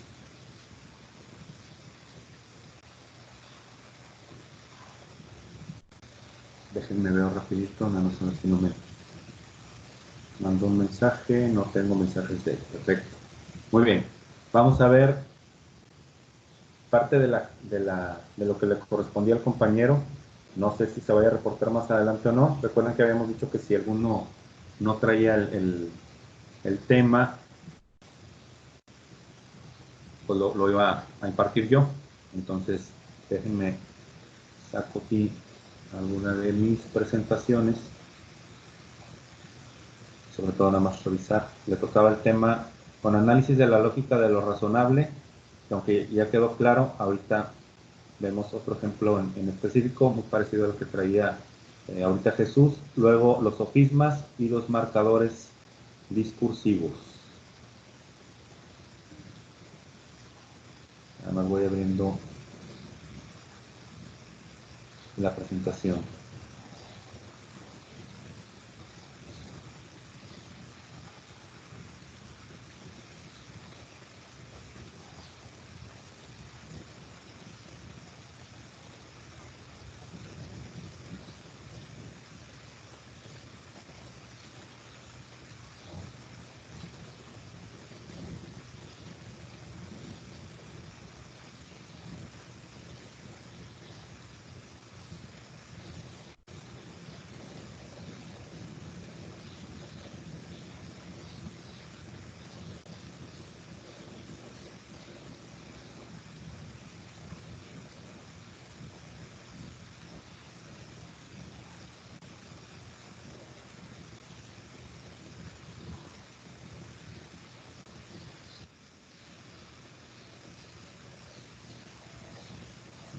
déjenme ver rapidito, nada más a ver si no me mandó un mensaje. No tengo mensajes de él. Perfecto. Muy bien. Vamos a ver parte de lo que le correspondía al compañero. No sé si se vaya a reportar más adelante o no. Recuerden que habíamos dicho que si alguno no traía el tema, pues lo iba a impartir yo. Entonces, déjenme saco aquí alguna de mis presentaciones, sobre todo nada más revisar. Le tocaba el tema con análisis de la lógica de lo razonable, que aunque ya quedó claro, ahorita vemos otro ejemplo en específico, muy parecido a lo que traía ahorita Jesús. Luego los sofismas y los marcadores discursivos. Además voy abriendo la presentación.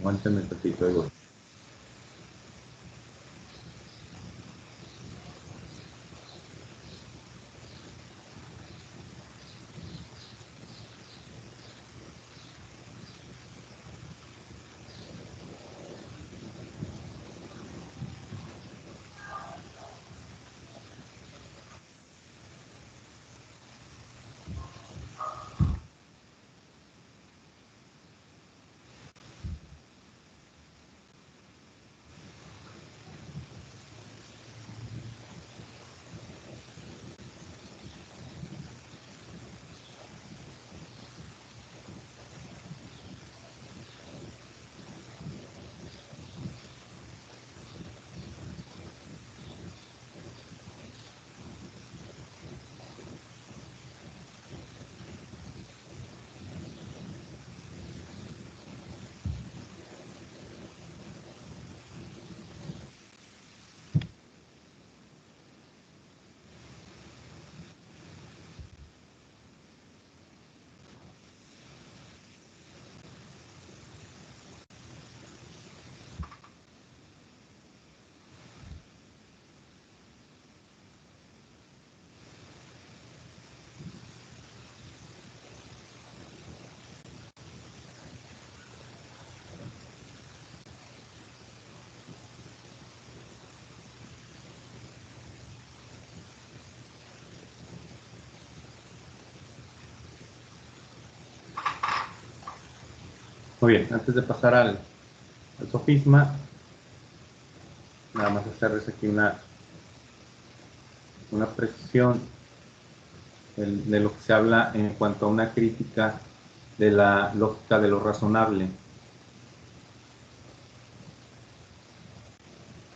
Aguántenme un poquito, digo. Muy bien, antes de pasar al sofisma, nada más hacerles aquí una precisión de lo que se habla en cuanto a una crítica de la lógica de lo razonable.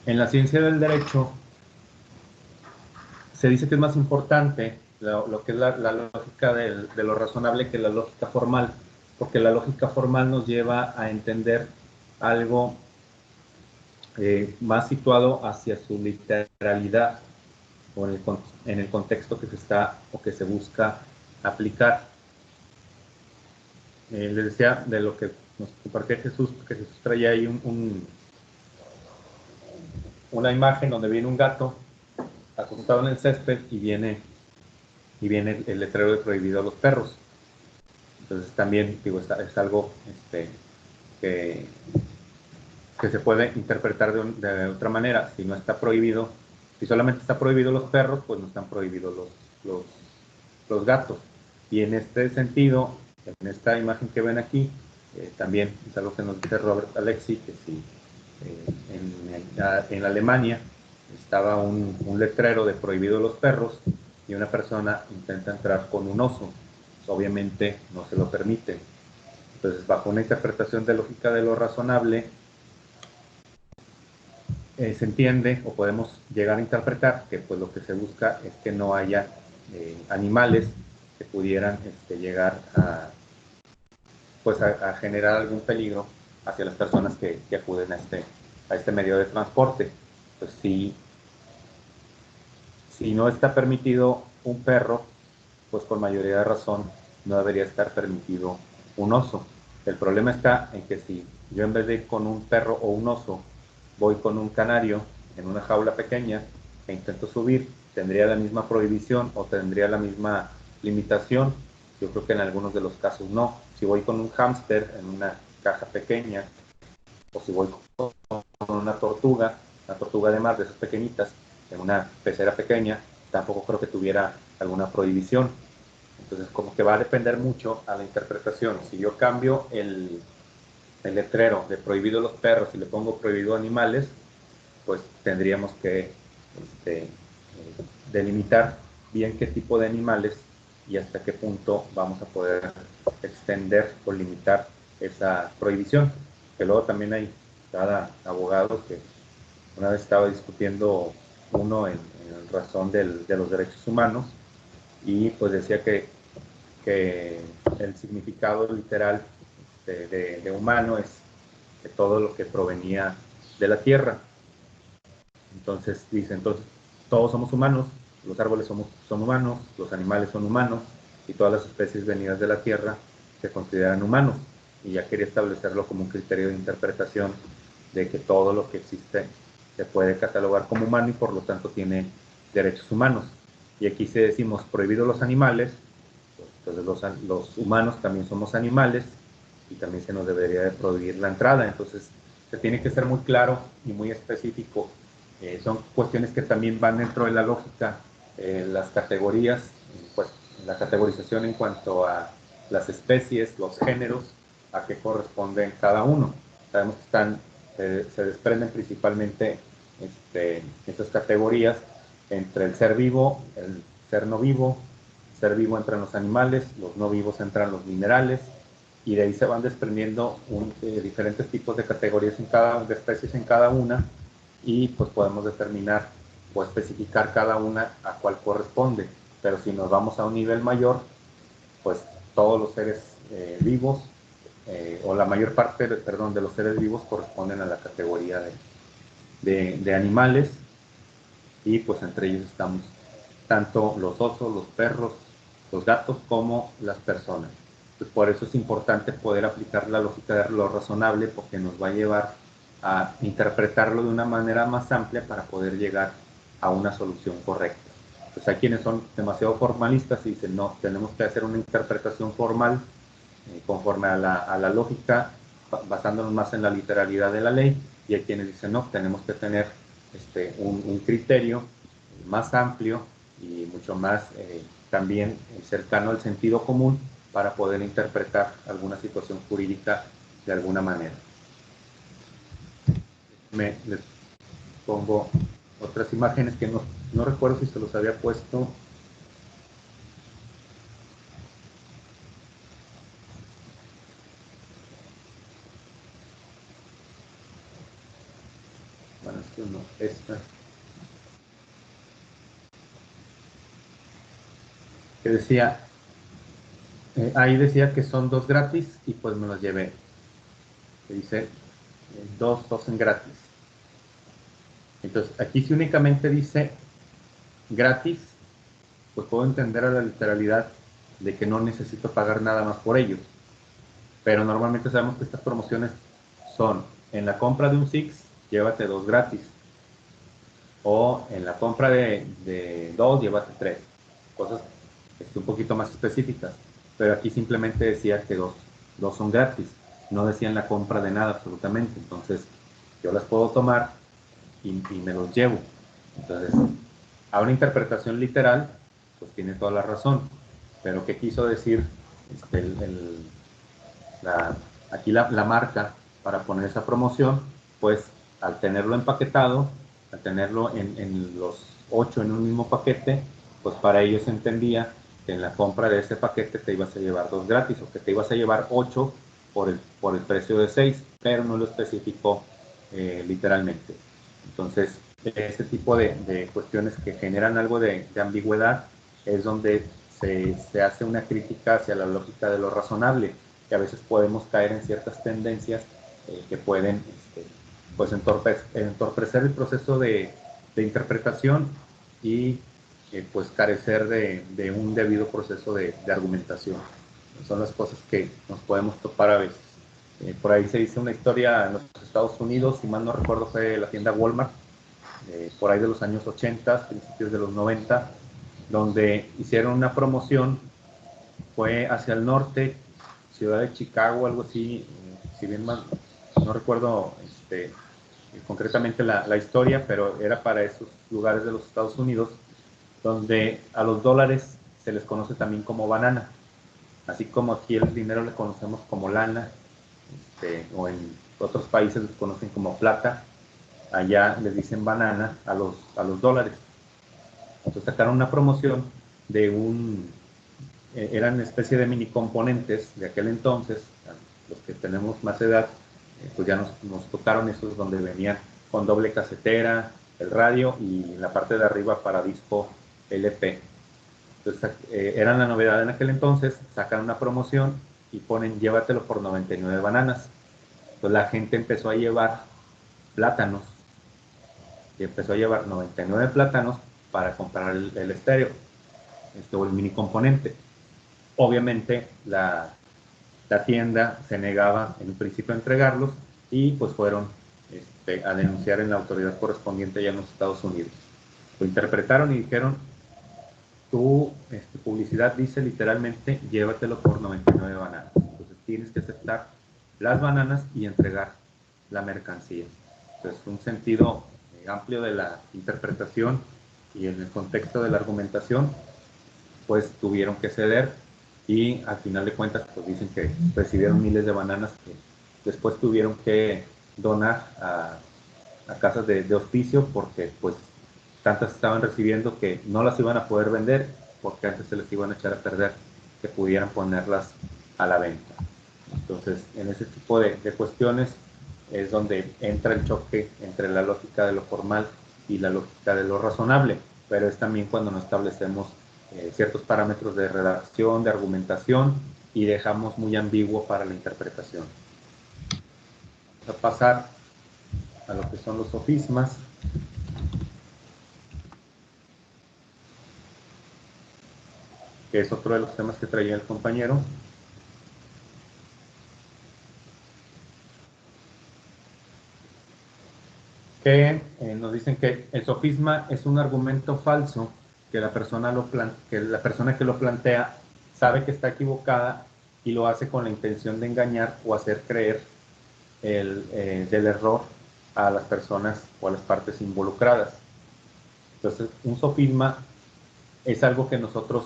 En la ciencia del derecho se dice que es más importante lo que es la lógica de lo razonable que la lógica formal, porque la lógica formal nos lleva a entender algo más situado hacia su literalidad o en el contexto que se está o que se busca aplicar. Les decía de lo que nos compartía Jesús, que Jesús traía ahí una imagen donde viene un gato acostado en el césped y viene el letrero de prohibido a los perros. Entonces también digo, es algo que se puede interpretar de otra manera. Si no está prohibido, si solamente está prohibido los perros, pues no están prohibidos los gatos. Y en este sentido, en esta imagen que ven aquí, también es algo que nos dice Robert Alexy, que si en Alemania estaba un letrero de prohibido los perros y una persona intenta entrar con un oso, pues obviamente no se lo permite. Entonces, bajo una interpretación de lógica de lo razonable, se entiende o podemos llegar a interpretar que pues lo que se busca es que no haya animales que pudieran llegar a generar algún peligro hacia las personas que acuden a este medio de transporte. Pues si no está permitido un perro, pues por mayoría de razón no debería estar permitido un oso. El problema está en que si yo en vez de ir con un perro o un oso, voy con un canario en una jaula pequeña e intento subir, ¿tendría la misma prohibición o tendría la misma limitación? Yo creo que en algunos de los casos no. Si voy con un hámster en una caja pequeña, o si voy con una tortuga de mar de esas pequeñitas, en una pecera pequeña, tampoco creo que tuviera alguna prohibición. Entonces, como que va a depender mucho a la interpretación. Si yo cambio el letrero de prohibido los perros y le pongo prohibido animales, pues tendríamos que delimitar bien qué tipo de animales y hasta qué punto vamos a poder extender o limitar esa prohibición. Que luego también hay cada abogado que una vez estaba discutiendo uno en razón de los derechos humanos y pues decía que el significado literal de humano es de todo lo que provenía de la tierra. Entonces dice, todos somos humanos, los árboles son humanos, los animales son humanos y todas las especies venidas de la tierra se consideran humanos. y ya quería establecerlo como un criterio de interpretación de que todo lo que existe se puede catalogar como humano y por lo tanto tiene derechos humanos. Y aquí si decimos prohibidos los animales, pues entonces los humanos también somos animales y también se nos debería de prohibir la entrada. Entonces se tiene que ser muy claro y muy específico. Son cuestiones que también van dentro de la lógica, las categorías, pues la categorización en cuanto a las especies, los géneros, a qué corresponden cada uno. Sabemos que se desprenden principalmente estas categorías entre el ser vivo, el ser no vivo. Ser vivo entran los animales, los no vivos entran los minerales, y de ahí se van desprendiendo diferentes tipos de categorías de especies en cada una, y pues podemos determinar o especificar cada una a cuál corresponde. Pero si nos vamos a un nivel mayor, pues todos los seres vivos, o la mayor parte, perdón, de los seres vivos corresponden a la categoría de animales, y pues entre ellos estamos tanto los osos, los perros, los gatos, como las personas. Pues por eso es importante poder aplicar la lógica de lo razonable, porque nos va a llevar a interpretarlo de una manera más amplia para poder llegar a una solución correcta. Pues hay quienes son demasiado formalistas y dicen, no, tenemos que hacer una interpretación formal conforme a la lógica, basándonos más en la literalidad de la ley, y hay quienes dicen, no, tenemos que tener un criterio más amplio y mucho más también cercano al sentido común para poder interpretar alguna situación jurídica de alguna manera. Les pongo otras imágenes que no recuerdo si se los había puesto. Bueno, esto no, esta. Que decía, ahí decía que son 2 gratis y pues me los llevé. Que dice 2 en gratis. Entonces, aquí si únicamente dice gratis, pues puedo entender a la literalidad de que no necesito pagar nada más por ellos. Pero normalmente sabemos que estas promociones son en la compra de un Six, llévate 2 gratis. O en la compra de 2, llévate 3. Cosas un poquito más específicas. Pero aquí simplemente decía que 2 son gratis. No decían la compra de nada absolutamente. Entonces, yo las puedo tomar y me los llevo. Entonces, a una interpretación literal, pues tiene toda la razón. Pero ¿qué quiso decir aquí la marca para poner esa promoción? Pues al tenerlo empaquetado, al tenerlo en los 8 en un mismo paquete, pues para ellos se entendía que en la compra de ese paquete te ibas a llevar 2 gratis, o que te ibas a llevar 8 por el precio de 6, pero no lo especificó literalmente. Entonces, ese tipo de cuestiones que generan algo de ambigüedad es donde se hace una crítica hacia la lógica de lo razonable, que a veces podemos caer en ciertas tendencias que pueden pues entorpecer el proceso de interpretación y pues carecer de un debido proceso de argumentación. Son las cosas que nos podemos topar a veces. Por ahí se dice una historia en los Estados Unidos, si mal no recuerdo fue la tienda Walmart, por ahí de los años 80, principios de los 90, donde hicieron una promoción, fue hacia el norte, ciudad de Chicago, algo así, si bien mal, no recuerdo concretamente la historia, pero era para esos lugares de los Estados Unidos, donde a los dólares se les conoce también como banana, así como aquí el dinero le conocemos como lana, o en otros países les conocen como plata, allá les dicen banana a los dólares. Entonces sacaron una promoción de eran una especie de mini componentes de aquel entonces, los que tenemos más edad, pues ya nos tocaron esos donde venían con doble casetera, el radio y en la parte de arriba para disco LP. Entonces eran la novedad en aquel entonces, sacan una promoción y ponen llévatelo por 99 bananas. Entonces la gente empezó a llevar plátanos, y empezó a llevar 99 plátanos para comprar el estéreo, o el mini componente. Obviamente la tienda se negaba en un principio a entregarlos y pues fueron a denunciar en la autoridad correspondiente allá en los Estados Unidos. Lo interpretaron y dijeron, tu publicidad dice literalmente, llévatelo por 99 bananas. Entonces tienes que aceptar las bananas y entregar la mercancía. Entonces, un sentido amplio de la interpretación y en el contexto de la argumentación, pues tuvieron que ceder y al final de cuentas, pues dicen que recibieron miles de bananas que después tuvieron que donar a casas de hospicio porque pues tantas estaban recibiendo que no las iban a poder vender porque antes se les iban a echar a perder que pudieran ponerlas a la venta. Entonces, en ese tipo de cuestiones es donde entra el choque entre la lógica de lo formal y la lógica de lo razonable, pero es también cuando no establecemos ciertos parámetros de redacción, de argumentación y dejamos muy ambiguo para la interpretación. Vamos a pasar a lo que son los sofismas. Que es otro de los temas que traía el compañero. Que nos dicen que el sofisma es un argumento falso que la persona que lo plantea sabe que está equivocada y lo hace con la intención de engañar o hacer creer del error a las personas o a las partes involucradas. Entonces, un sofisma es algo que nosotros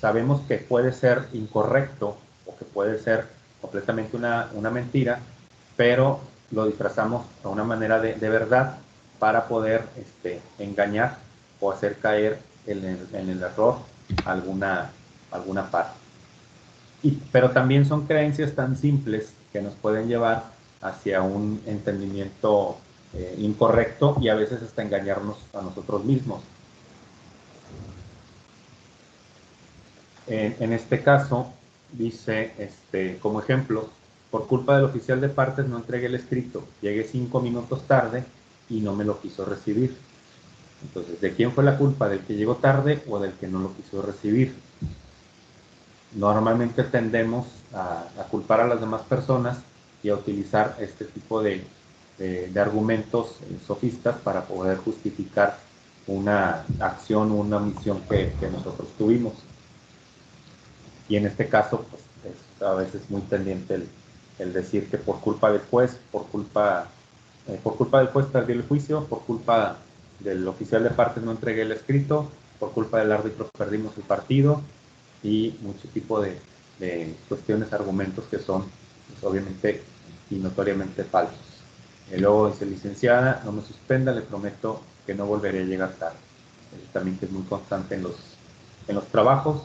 sabemos que puede ser incorrecto o que puede ser completamente una mentira, pero lo disfrazamos a una manera de verdad para poder engañar o hacer caer en el error alguna parte. Pero también son creencias tan simples que nos pueden llevar hacia un entendimiento incorrecto y a veces hasta engañarnos a nosotros mismos. En este caso, dice, como ejemplo, por culpa del oficial de partes no entregué el escrito, llegué 5 minutos tarde y no me lo quiso recibir. Entonces, ¿de quién fue la culpa? ¿Del que llegó tarde o del que no lo quiso recibir? Normalmente tendemos a culpar a las demás personas y a utilizar este tipo de argumentos sofistas para poder justificar una acción o una omisión que nosotros tuvimos. Y en este caso, pues, es a veces muy tendiente el decir que por culpa del juez, por culpa del juez perdí el juicio, por culpa del oficial de partes no entregué el escrito, por culpa del árbitro perdimos el partido y mucho tipo de cuestiones, argumentos que son pues, obviamente y notoriamente falsos. Y luego dice, licenciada, no me suspenda, le prometo que no volveré a llegar tarde. También que es muy constante en los trabajos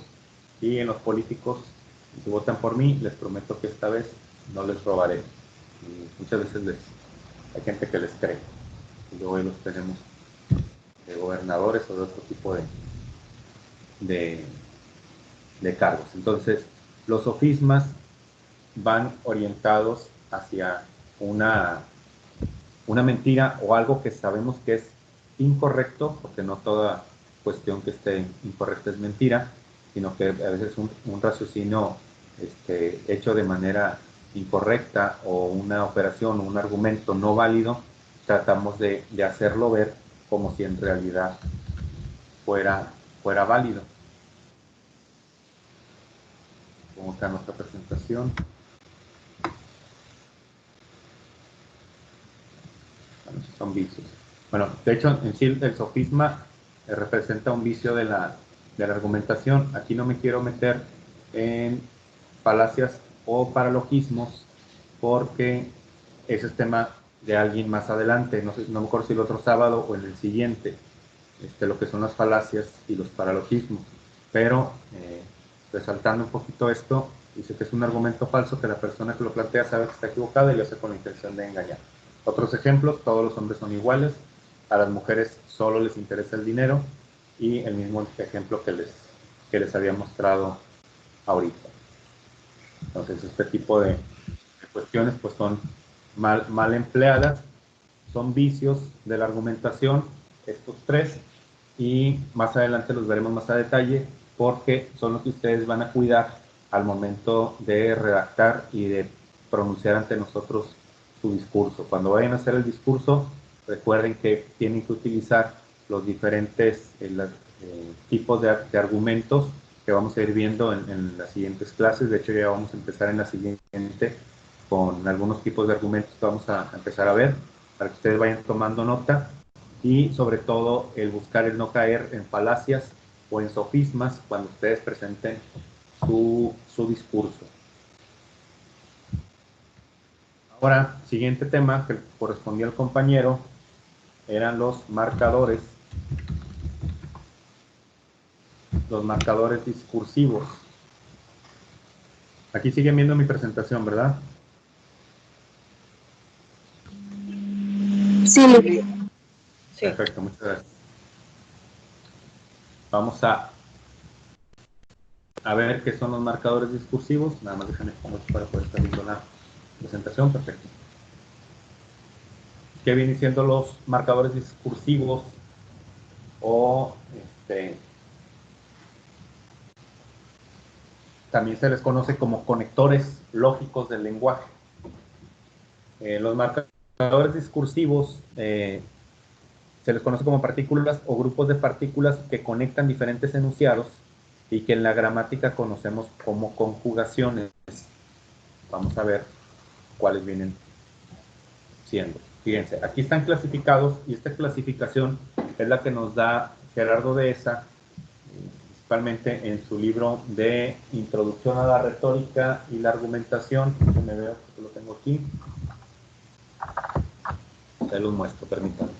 y en los políticos. Si votan por mí, les prometo que esta vez no les robaré. Y muchas veces hay gente que les cree. Y luego los tenemos de gobernadores o de otro tipo de cargos. Entonces, los sofismas van orientados hacia una mentira o algo que sabemos que es incorrecto, porque no toda cuestión que esté incorrecta es mentira, sino que a veces un raciocinio hecho de manera incorrecta o una operación o un argumento no válido, tratamos de hacerlo ver como si en realidad fuera válido. Como está nuestra presentación. Bueno, son vicios. Bueno, de hecho, en sí el sofisma representa un vicio de la argumentación. Aquí no me quiero meter en falacias o paralogismos porque ese es tema de alguien más adelante. No me acuerdo si el otro sábado o en el siguiente, lo que son las falacias y los paralogismos. Pero resaltando un poquito esto, dice que es un argumento falso que la persona que lo plantea sabe que está equivocada y lo hace con la intención de engañar. Otros ejemplos, todos los hombres son iguales, a las mujeres solo les interesa el dinero, y el mismo ejemplo que les había mostrado ahorita. Entonces, este tipo de cuestiones pues son mal empleadas, son vicios de la argumentación, estos tres, y más adelante los veremos más a detalle, porque son los que ustedes van a cuidar al momento de redactar y de pronunciar ante nosotros su discurso. Cuando vayan a hacer el discurso, recuerden que tienen que utilizar los diferentes tipos de argumentos que vamos a ir viendo en las siguientes clases. De hecho, ya vamos a empezar en la siguiente con algunos tipos de argumentos que vamos a empezar a ver, para que ustedes vayan tomando nota, y sobre todo el buscar el no caer en falacias o en sofismas cuando ustedes presenten su discurso. Ahora, siguiente tema que correspondía al compañero eran los marcadores discursivos. Aquí siguen viendo mi presentación, ¿verdad? Sí. Perfecto, muchas gracias. Vamos a ver qué son los marcadores discursivos. Nada más déjame pongo aquí para poder estar viendo la presentación. Perfecto. ¿Qué vienen siendo los marcadores discursivos? O también se les conoce como conectores lógicos del lenguaje. Los marcadores discursivos se les conoce como partículas o grupos de partículas que conectan diferentes enunciados y que en la gramática conocemos como conjugaciones. Vamos a ver cuáles vienen siendo. Fíjense, aquí están clasificados, y esta clasificación es la que nos da Gerardo Dehesa, principalmente en su libro de Introducción a la Retórica y la Argumentación. Me veo que lo tengo aquí. Se los muestro, permítanme.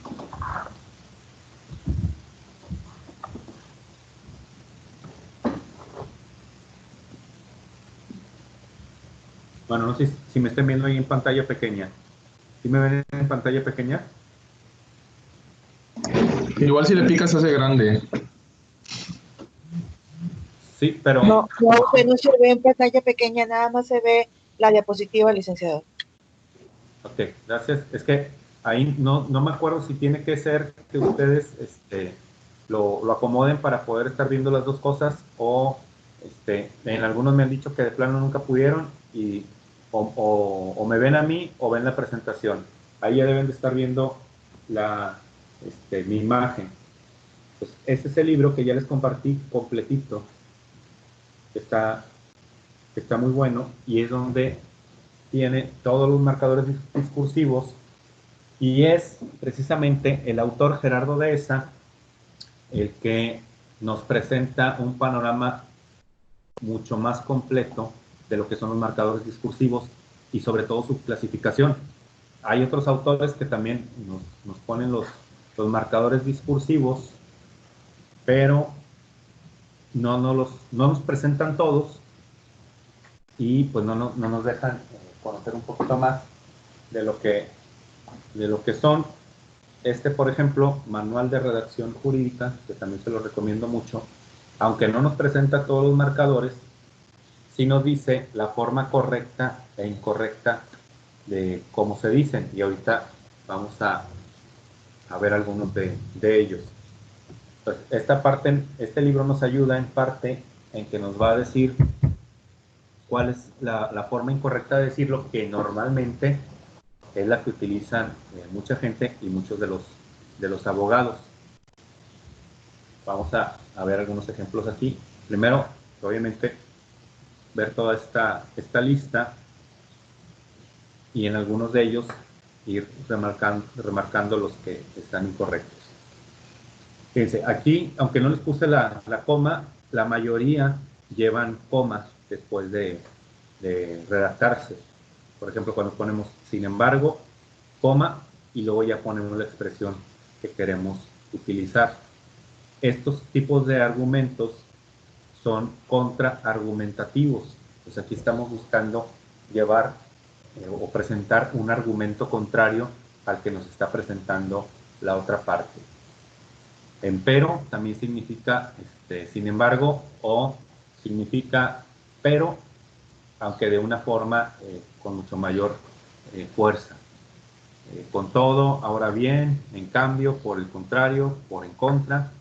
Bueno, no sé si me estén viendo ahí en pantalla pequeña. ¿Sí me ven en pantalla pequeña? Igual si le picas se hace grande. Sí, pero... No, no se ve en pantalla pequeña, nada más se ve la diapositiva, licenciado. Ok, gracias. Es que ahí no me acuerdo si tiene que ser que ustedes lo acomoden para poder estar viendo las dos cosas, o en algunos me han dicho que de plano nunca pudieron, y o me ven a mí o ven la presentación. Ahí ya deben de estar viendo mi imagen. Pues este es el libro que ya les compartí completito. Está muy bueno, y es donde tiene todos los marcadores discursivos, y es precisamente el autor Gerardo Dehesa el que nos presenta un panorama mucho más completo de lo que son los marcadores discursivos y sobre todo su clasificación. Hay otros autores que también nos ponen los marcadores discursivos, pero no nos presentan todos, y pues no nos dejan conocer un poquito más de lo que son. Por ejemplo, Manual de Redacción Jurídica, que también se lo recomiendo mucho, aunque no nos presenta todos los marcadores, sí nos dice la forma correcta e incorrecta de cómo se dicen, y ahorita vamos a ver algunos de ellos. Pues este libro nos ayuda en parte en que nos va a decir cuál es la forma incorrecta de decirlo, que normalmente es la que utilizan mucha gente y muchos de los abogados. Vamos a ver algunos ejemplos aquí. Primero, obviamente, ver toda esta lista, y en algunos de ellos ir remarcando los que están incorrectos. Fíjense, aquí, aunque no les puse la coma, la mayoría llevan comas después de redactarse. Por ejemplo, cuando ponemos sin embargo, coma, y luego ya ponemos la expresión que queremos utilizar. Estos tipos de argumentos son contraargumentativos. Pues aquí estamos buscando llevar o presentar un argumento contrario al que nos está presentando la otra parte. Empero también significa sin embargo, o significa pero, aunque de una forma con mucho mayor fuerza. Con todo, ahora bien, en cambio, por el contrario, por en contra,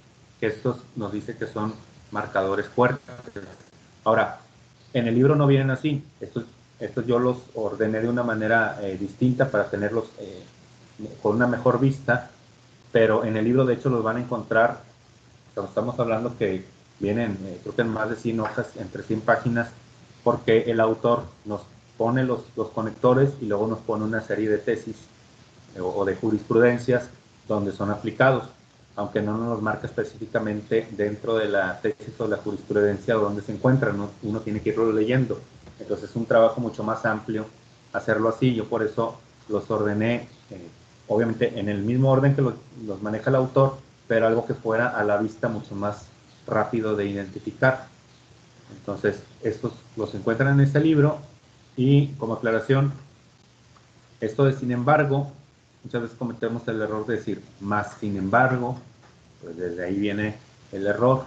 que estos nos dice que son marcadores fuertes. Ahora, En el libro no vienen así. Estos yo los ordené de una manera distinta para tenerlos con una mejor vista, pero en el libro de hecho los van a encontrar, estamos hablando que vienen, creo que en más de 100 hojas, entre 100 páginas, porque el autor nos pone los conectores y luego nos pone una serie de tesis o de jurisprudencias donde son aplicados, aunque no nos los marca específicamente dentro de la tesis o la jurisprudencia donde se encuentran, ¿no? Uno tiene que irlo leyendo. Entonces es un trabajo mucho más amplio hacerlo así. Yo por eso los ordené, obviamente en el mismo orden que los maneja el autor, pero algo que fuera a la vista mucho más rápido de identificar. Entonces estos los encuentran en este libro. Y como aclaración, esto de sin embargo, muchas veces cometemos el error de decir más sin embargo, pues desde ahí viene el error.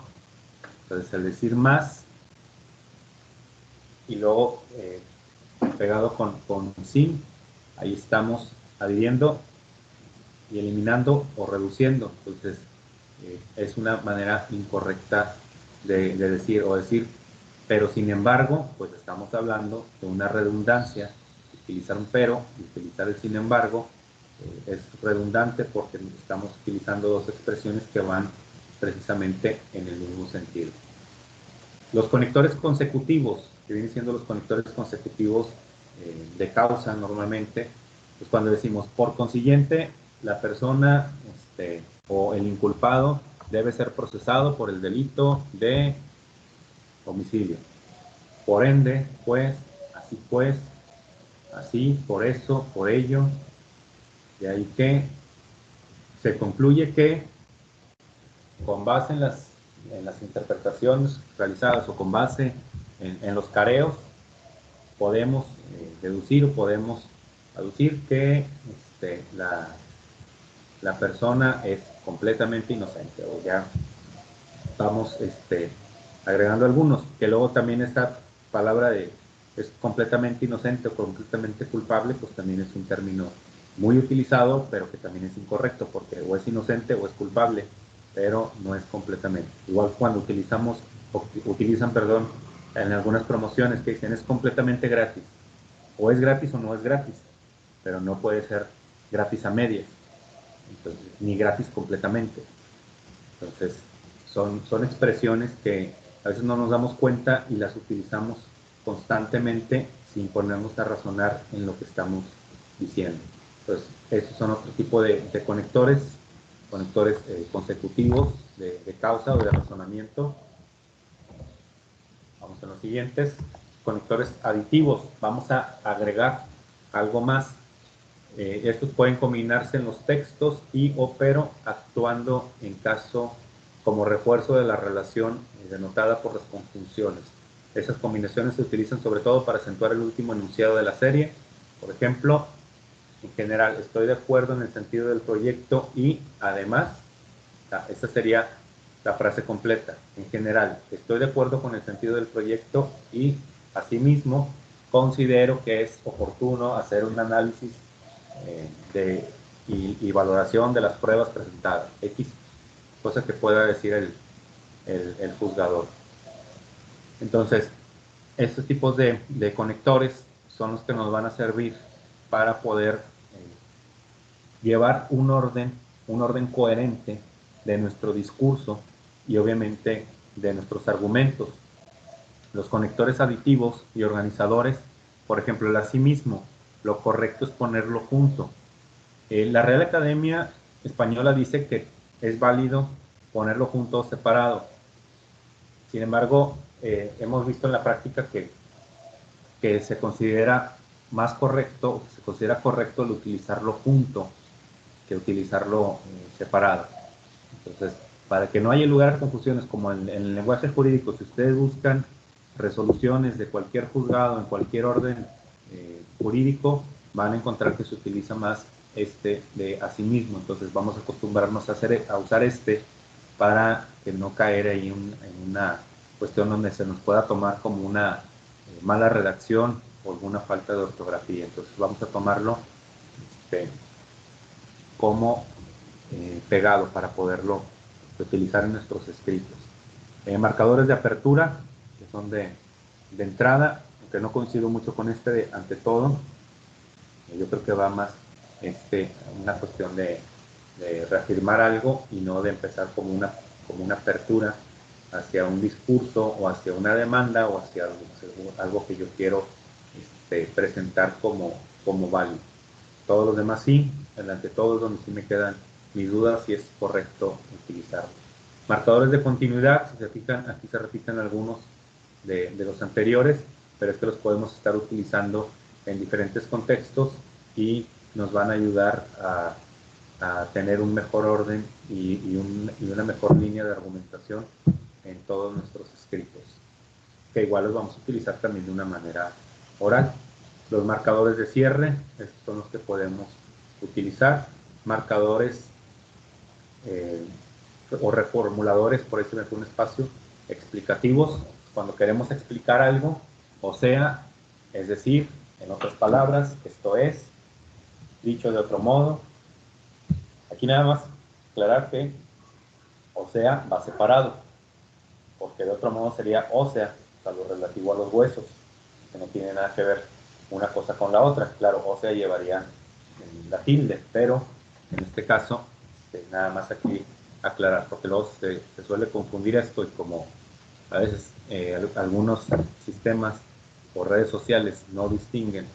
Entonces el decir más y luego pegado con sin, ahí estamos adhiriendo y eliminando o reduciendo. Entonces es una manera incorrecta de decir, o decir, pero sin embargo, pues estamos hablando de una redundancia. Utilizar un pero y utilizar el sin embargo es redundante porque estamos utilizando dos expresiones que van precisamente en el mismo sentido. Los conectores consecutivos, que vienen siendo los conectores consecutivos de causa normalmente, pues cuando decimos por consiguiente, la persona o el inculpado debe ser procesado por el delito de homicidio. Por ende, pues, así, por eso, por ello, de ahí que se concluye que con base en las interpretaciones realizadas o con base en los careos, podemos deducir o podemos aducir que la persona es completamente inocente, o ya vamos agregando algunos, que luego también esta palabra de es completamente inocente o completamente culpable, pues también es un término muy utilizado, pero que también es incorrecto, porque o es inocente o es culpable, pero no es completamente. Igual cuando utilizan, perdón, en algunas promociones que dicen es completamente gratis, o es gratis o no es gratis, pero no puede ser gratis a medias, entonces, ni gratis completamente. Entonces, son expresiones que a veces no nos damos cuenta y las utilizamos constantemente sin ponernos a razonar en lo que estamos diciendo. Entonces, estos son otro tipo de conectores consecutivos de causa o de razonamiento. Vamos a los siguientes. Conectores aditivos. Vamos a agregar algo más. Estos pueden combinarse en los textos o pero actuando en caso como refuerzo de la relación denotada por las conjunciones. Esas combinaciones se utilizan sobre todo para acentuar el último enunciado de la serie. Por ejemplo, en general, estoy de acuerdo en el sentido del proyecto y además, esta sería la frase completa. En general, estoy de acuerdo con el sentido del proyecto y asimismo considero que es oportuno hacer un análisis y valoración de las pruebas presentadas. X, cosa que pueda decir el juzgador. Entonces, estos tipos de conectores son los que nos van a servir para poder llevar un orden coherente de nuestro discurso y obviamente de nuestros argumentos. Los conectores aditivos y organizadores, por ejemplo, el asimismo, lo correcto es ponerlo junto. La Real Academia Española dice que es válido ponerlo junto o separado. Sin embargo, hemos visto en la práctica que se considera más correcto, se considera correcto el utilizarlo junto que utilizarlo separado. Entonces, para que no haya lugar a confusiones, como en el lenguaje jurídico, si ustedes buscan resoluciones de cualquier juzgado en cualquier orden jurídico, van a encontrar que se utiliza más de asimismo. Entonces vamos a acostumbrarnos a usar para que no caer ahí en una cuestión donde se nos pueda tomar como una mala redacción o alguna falta de ortografía. Entonces vamos a tomarlo como pegado para poderlo utilizar en nuestros escritos. Marcadores de apertura, que son de De entrada, aunque no coincido mucho con de ante todo, yo creo que va más una cuestión de reafirmar algo y no de empezar como una apertura hacia un discurso o hacia una demanda o hacia algo que yo quiero presentar como válido. Todos los demás sí, ante todo es donde sí me quedan mis dudas si es correcto utilizarlo. Marcadores de continuidad, si se fijan, aquí se repiten algunos de los anteriores, pero es que los podemos estar utilizando en diferentes contextos y nos van a ayudar a tener un mejor orden y una mejor línea de argumentación en todos nuestros escritos, que igual los vamos a utilizar también de una manera oral. Los marcadores de cierre, estos son los que podemos utilizar. Marcadores o reformuladores, por ahí se me fue un espacio, explicativos, cuando queremos explicar algo, o sea, es decir, en otras palabras, esto es, dicho de otro modo. Aquí nada más aclarar que o sea va separado, porque de otro modo sería ósea, lo relativo a los huesos, que no tiene nada que ver una cosa con la otra. Claro, ósea llevaría la tilde, pero en este caso, nada más aquí aclarar, porque luego se suele confundir esto y como a veces algunos sistemas o redes sociales no distinguen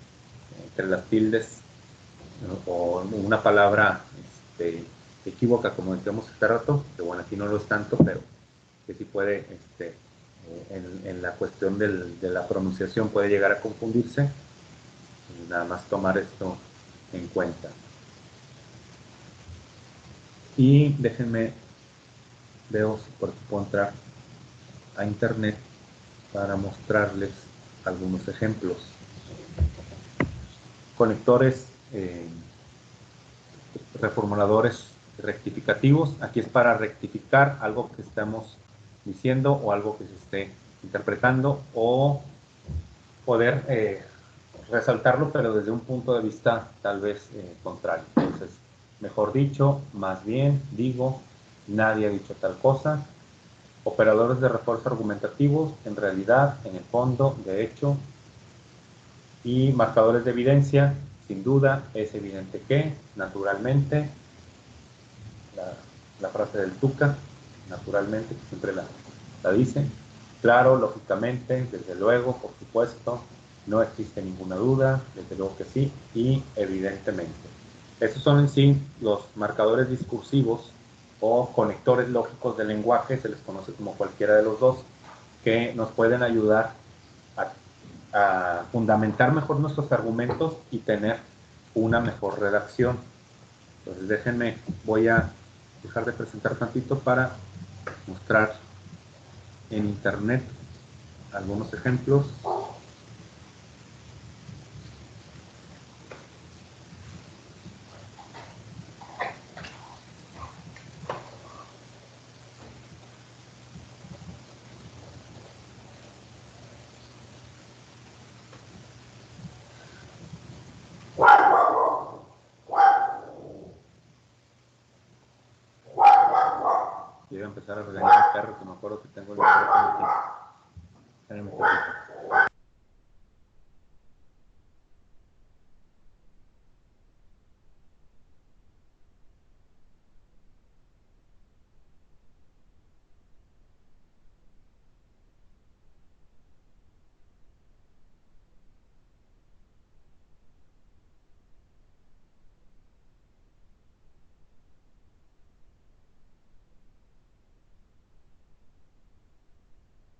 entre las tildes o una palabra equívoca, como decíamos hace rato, que bueno, aquí no lo es tanto, pero que sí puede, en la cuestión de la pronunciación puede llegar a confundirse, y nada más tomar esto en cuenta. Y déjenme, veo si puedo entrar a internet para mostrarles algunos ejemplos. Conectores reformuladores rectificativos. Aquí es para rectificar algo que estamos diciendo o algo que se esté interpretando o poder resaltarlo, pero desde un punto de vista tal vez contrario. Entonces, mejor dicho, más bien, digo, nadie ha dicho tal cosa. Operadores de refuerzo argumentativos, en realidad, en el fondo, de hecho. Y marcadores de evidencia, sin duda, es evidente que, naturalmente, la frase del Tuca, naturalmente, que siempre la dice. Claro, lógicamente, desde luego, por supuesto, no existe ninguna duda, desde luego que sí, y evidentemente. Estos son en sí los marcadores discursivos o conectores lógicos del lenguaje, se les conoce como cualquiera de los dos, que nos pueden ayudar a fundamentar mejor nuestros argumentos y tener una mejor redacción. Entonces déjenme, voy a dejar de presentar tantito para mostrar en internet algunos ejemplos. Voy a empezar a regañar al perro, que me acuerdo que tengo el micrófono aquí. Espérenme un poquito.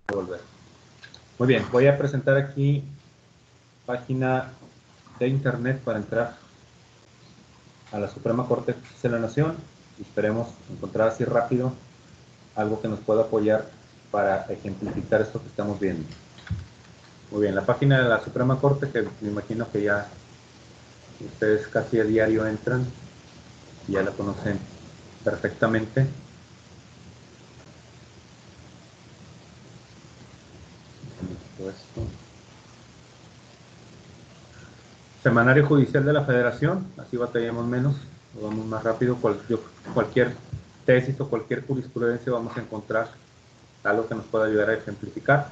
Volver. Muy bien, voy a presentar aquí página de internet para entrar a la Suprema Corte de Justicia de la Nación y esperemos encontrar así rápido algo que nos pueda apoyar para ejemplificar esto que estamos viendo. Muy bien, la página de la Suprema Corte, que me imagino que ya ustedes casi a diario entran y ya la conocen perfectamente. Esto. Semanario Judicial de la Federación, así batallamos menos, vamos más rápido. Cualquier tesis o cualquier jurisprudencia vamos a encontrar algo que nos pueda ayudar a ejemplificar.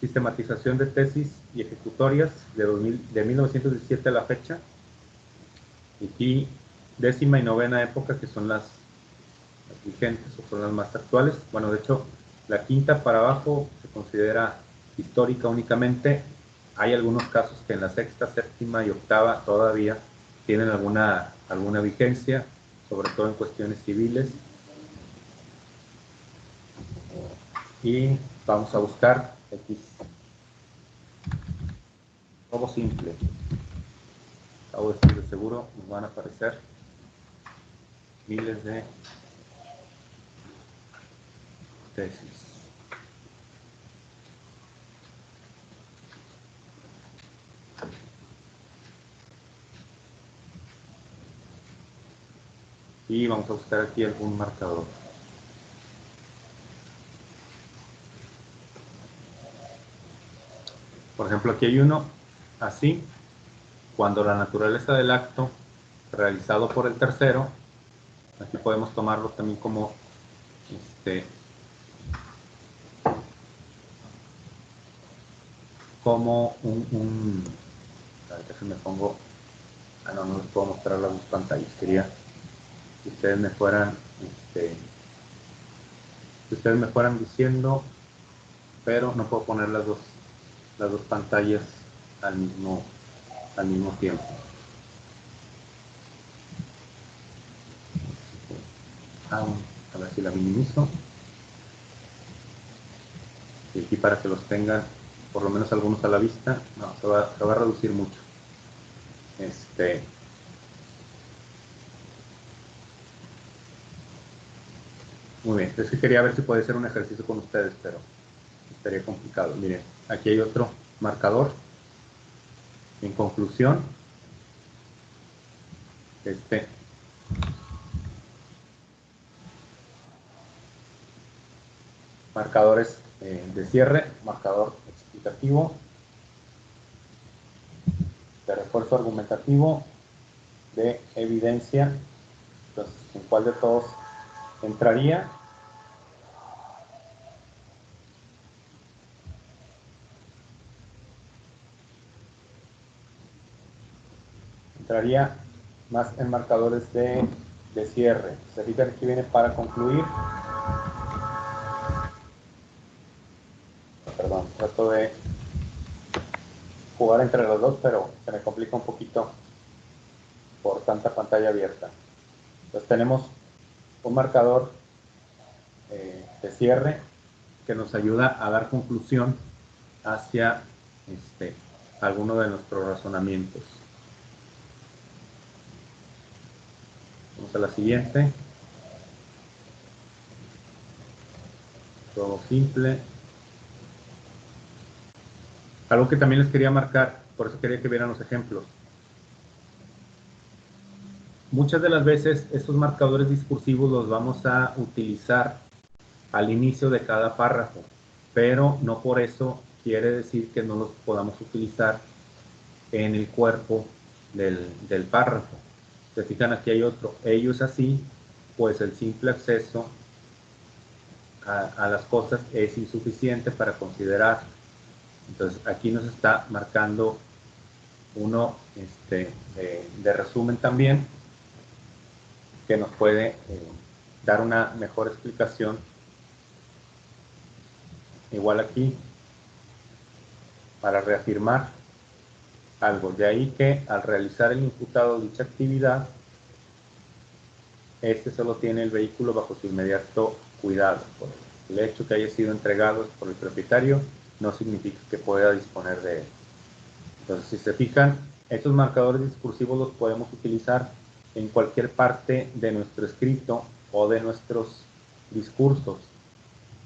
sistematización de tesis y ejecutorias de 1917 a la fecha. Y aquí 10ª y 9ª época, que son las vigentes o son las más actuales. Bueno, de hecho, la 5ª para abajo se considera histórica únicamente. Hay algunos casos que en la 6ª, 7ª y 8ª todavía tienen alguna vigencia, sobre todo en cuestiones civiles. Y vamos a buscar X. Robo simple. Acabo de decir, de seguro nos van a aparecer miles de tesis. Y vamos a buscar aquí algún marcador. Por ejemplo, aquí hay uno así. Cuando la naturaleza del acto realizado por el tercero, aquí podemos tomarlo también como a ver, déjenme pongo. No les puedo mostrar las dos pantallas. Quería que ustedes me fueran diciendo, pero no puedo poner las dos pantallas al mismo tiempo. A ver si la minimizo. Y aquí para que los tengan, por lo menos algunos a la vista, no, se va a reducir mucho. Muy bien, es que quería ver si puede ser un ejercicio con ustedes, pero estaría complicado. Miren, aquí hay otro marcador. En conclusión, marcadores de cierre, marcador explicativo, de refuerzo argumentativo, de evidencia. Entonces, ¿en cuál de todos entraría? Entraría más en marcadores de cierre. Se fijan, aquí viene para concluir. Perdón, trato de jugar entre los dos, pero se me complica un poquito por tanta pantalla abierta. Entonces tenemos un marcador de cierre que nos ayuda a dar conclusión hacia alguno de nuestros razonamientos. Vamos a la siguiente. Todo simple. Algo que también les quería marcar, por eso quería que vieran los ejemplos. Muchas de las veces estos marcadores discursivos los vamos a utilizar al inicio de cada párrafo, pero no por eso quiere decir que no los podamos utilizar en el cuerpo del párrafo. Se fijan, aquí hay otro. Ellos así, pues el simple acceso a las cosas es insuficiente para considerar. Entonces aquí nos está marcando uno de resumen también, que nos puede dar una mejor explicación. Igual aquí, para reafirmar algo. De ahí que al realizar el imputado dicha actividad, solo tiene el vehículo bajo su inmediato cuidado. Por el hecho que haya sido entregado por el propietario, no significa que pueda disponer de él. Entonces, si se fijan, estos marcadores discursivos los podemos utilizar en cualquier parte de nuestro escrito o de nuestros discursos,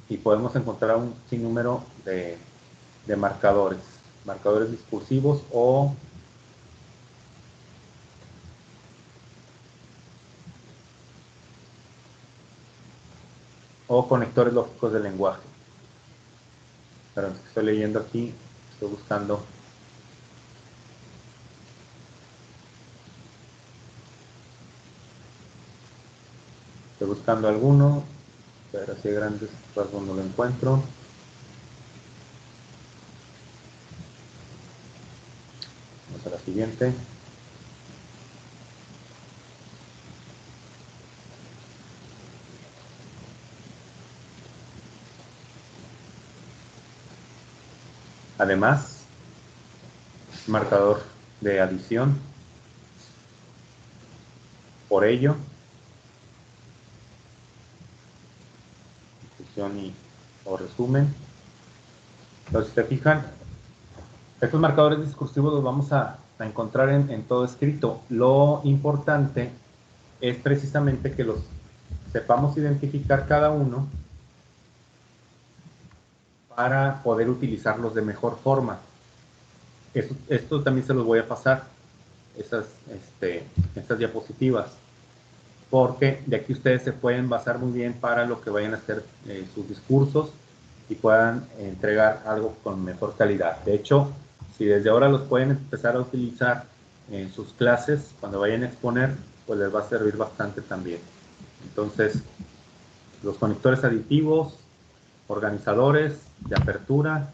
y podemos encontrar un sinnúmero de marcadores discursivos o conectores lógicos del lenguaje. Pero estoy leyendo aquí, estoy buscando alguno, pero así grandes rasgos no lo encuentro. Vamos a la siguiente. Además, marcador de adición. Por ello, discusión o resumen. Entonces, si se fijan, estos marcadores discursivos los vamos a encontrar en todo escrito. Lo importante es precisamente que los sepamos identificar cada uno para poder utilizarlos de mejor forma. Esto también se los voy a pasar, estas diapositivas, porque de aquí ustedes se pueden basar muy bien para lo que vayan a hacer sus discursos y puedan entregar algo con mejor calidad. De hecho, si desde ahora los pueden empezar a utilizar en sus clases, cuando vayan a exponer, pues les va a servir bastante también. Entonces, los conectores aditivos, organizadores de apertura.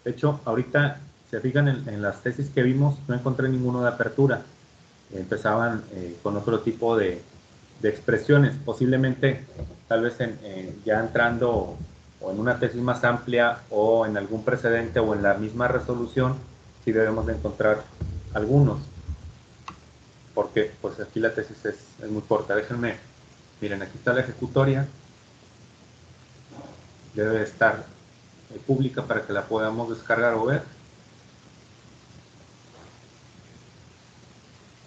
De hecho, ahorita, se fijan en las tesis que vimos, no encontré ninguno de apertura. Empezaban con otro tipo de expresiones, posiblemente tal vez ya entrando o en una tesis más amplia o en algún precedente o en la misma resolución, sí debemos de encontrar algunos, porque pues aquí la tesis es muy corta. Déjenme, miren, aquí está la ejecutoria, debe estar pública para que la podamos descargar o ver.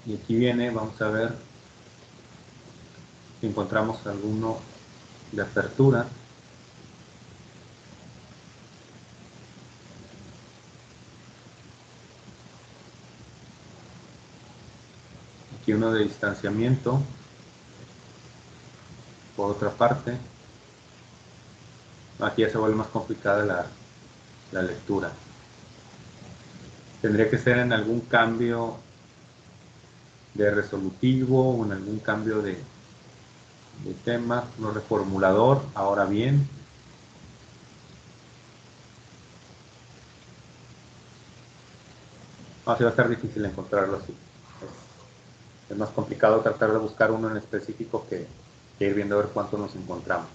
Y aquí viene, vamos a ver si encontramos alguno de apertura. Aquí uno de distanciamiento, por otra parte. Aquí ya se vuelve más complicada la lectura. Tendría que ser en algún cambio de resolutivo o en algún cambio de tema, no reformulador. Ahora bien, así va a estar difícil encontrarlo así. Es más complicado tratar de buscar uno en específico que ir viendo a ver cuánto nos encontramos.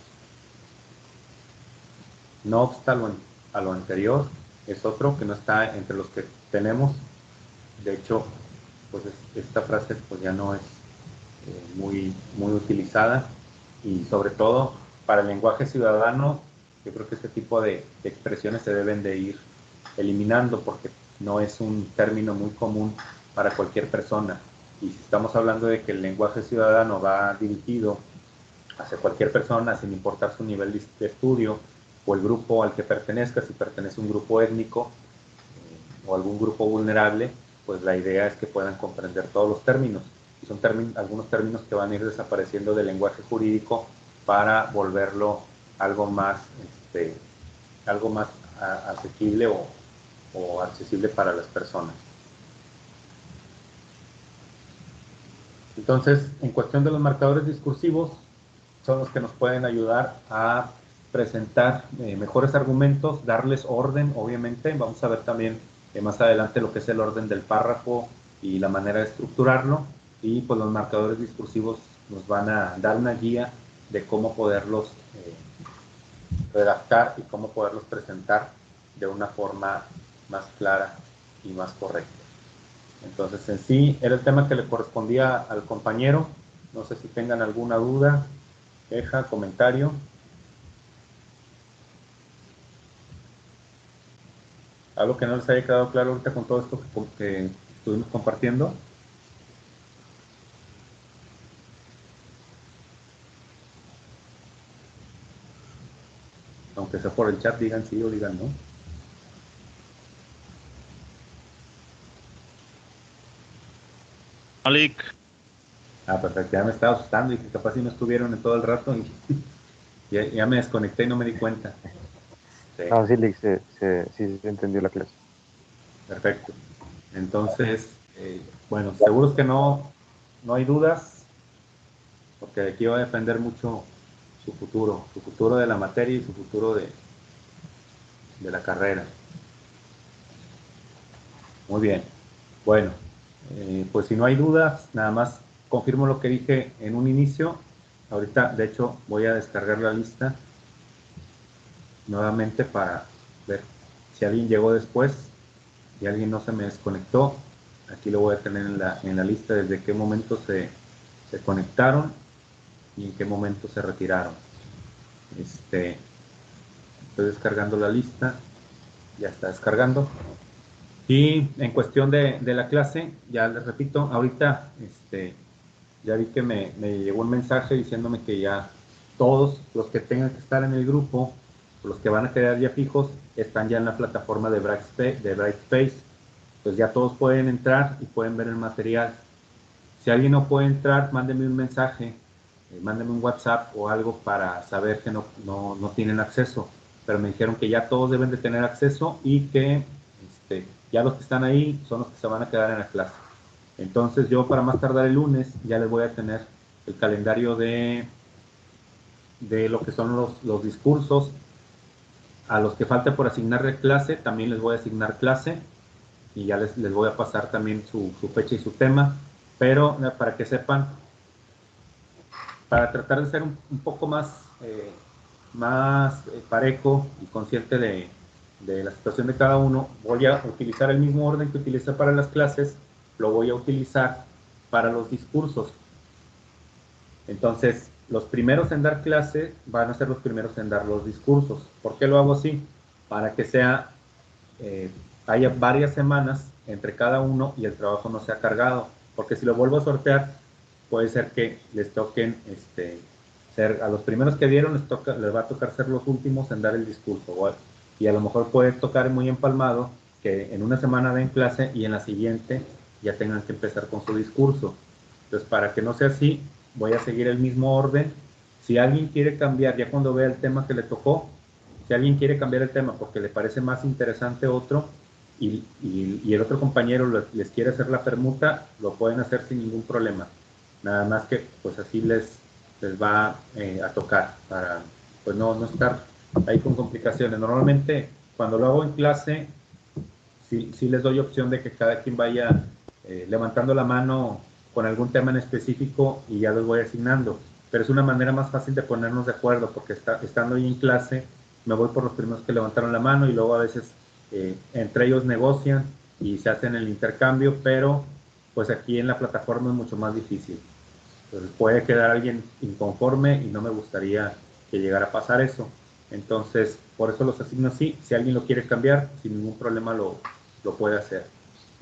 No obstante a lo anterior, es otro que no está entre los que tenemos. De hecho, pues esta frase pues ya no es muy utilizada, y sobre todo para el lenguaje ciudadano, yo creo que este tipo de expresiones se deben de ir eliminando porque no es un término muy común para cualquier persona. Y si estamos hablando de que el lenguaje ciudadano va dirigido hacia cualquier persona, sin importar su nivel de estudio o el grupo al que pertenezca, si pertenece a un grupo étnico o algún grupo vulnerable, pues la idea es que puedan comprender todos los términos. Y son algunos términos que van a ir desapareciendo del lenguaje jurídico para volverlo algo más asequible o accesible para las personas. Entonces, en cuestión de los marcadores discursivos, son los que nos pueden ayudar a presentar mejores argumentos, darles orden, obviamente. Vamos a ver también más adelante lo que es el orden del párrafo y la manera de estructurarlo. Y pues los marcadores discursivos nos van a dar una guía de cómo poderlos redactar y cómo poderlos presentar de una forma más clara y más correcta. Entonces, en sí, era el tema que le correspondía al compañero. No sé si tengan alguna duda, queja, comentario. Algo que no les haya quedado claro ahorita con todo esto que estuvimos compartiendo. Aunque sea por el chat, digan sí o digan no. Malik. Perfecto, ya me estaba asustando y que capaz si no estuvieron en todo el rato y ya me desconecté y no me di cuenta. Sí. No, sí, sí entendió la clase. Perfecto. Entonces, bueno, seguros que no hay dudas, porque de aquí va a depender mucho su futuro de la materia y su futuro de la carrera. Muy bien. Bueno, pues si no hay dudas, nada más confirmo lo que dije en un inicio. Ahorita, de hecho, voy a descargar la lista nuevamente para ver si alguien llegó después y alguien no se me desconectó. Aquí lo voy a tener en la lista desde qué momento se conectaron y en qué momento se retiraron. Estoy descargando la lista, ya está descargando. Y en cuestión de la clase, ya les repito, ahorita ya vi que me llegó un mensaje diciéndome que ya todos los que tengan que estar en el grupo, los que van a quedar ya fijos, están ya en la plataforma de Brightspace. Pues ya todos pueden entrar y pueden ver el material. Si alguien no puede entrar, mándeme un mensaje, mándeme un WhatsApp o algo para saber que no tienen acceso. Pero me dijeron que ya todos deben de tener acceso y que ya los que están ahí son los que se van a quedar en la clase. Entonces yo para más tardar el lunes ya les voy a tener el calendario de lo que son los discursos. A los que falte por asignarle clase, también les voy a asignar clase y ya les voy a pasar también su fecha y su tema. Pero para que sepan, para tratar de ser un poco más parejo y consciente de la situación de cada uno, voy a utilizar el mismo orden que utilicé para las clases, lo voy a utilizar para los discursos. Entonces, los primeros en dar clase van a ser los primeros en dar los discursos. ¿Por qué lo hago así? Para que haya varias semanas entre cada uno y el trabajo no sea cargado. Porque si lo vuelvo a sortear, puede ser que les toquen ser a los primeros que dieron les va a tocar ser los últimos en dar el discurso, y a lo mejor puede tocar muy empalmado que en una semana den clase y en la siguiente ya tengan que empezar con su discurso. Entonces, para que no sea así, voy a seguir el mismo orden. Si alguien quiere cambiar, ya cuando vea el tema que le tocó, si alguien quiere cambiar el tema porque le parece más interesante otro y el otro compañero les quiere hacer la permuta, lo pueden hacer sin ningún problema. Nada más que pues así les va a tocar para pues no estar ahí con complicaciones. Normalmente cuando lo hago en clase, sí les doy opción de que cada quien vaya levantando la mano con algún tema en específico y ya los voy asignando. Pero es una manera más fácil de ponernos de acuerdo porque estando ahí en clase me voy por los primeros que levantaron la mano y luego a veces entre ellos negocian y se hacen el intercambio, pero pues aquí en la plataforma es mucho más difícil. Entonces puede quedar alguien inconforme y no me gustaría que llegara a pasar eso. Entonces, por eso los asigno así. Si alguien lo quiere cambiar, sin ningún problema lo puede hacer.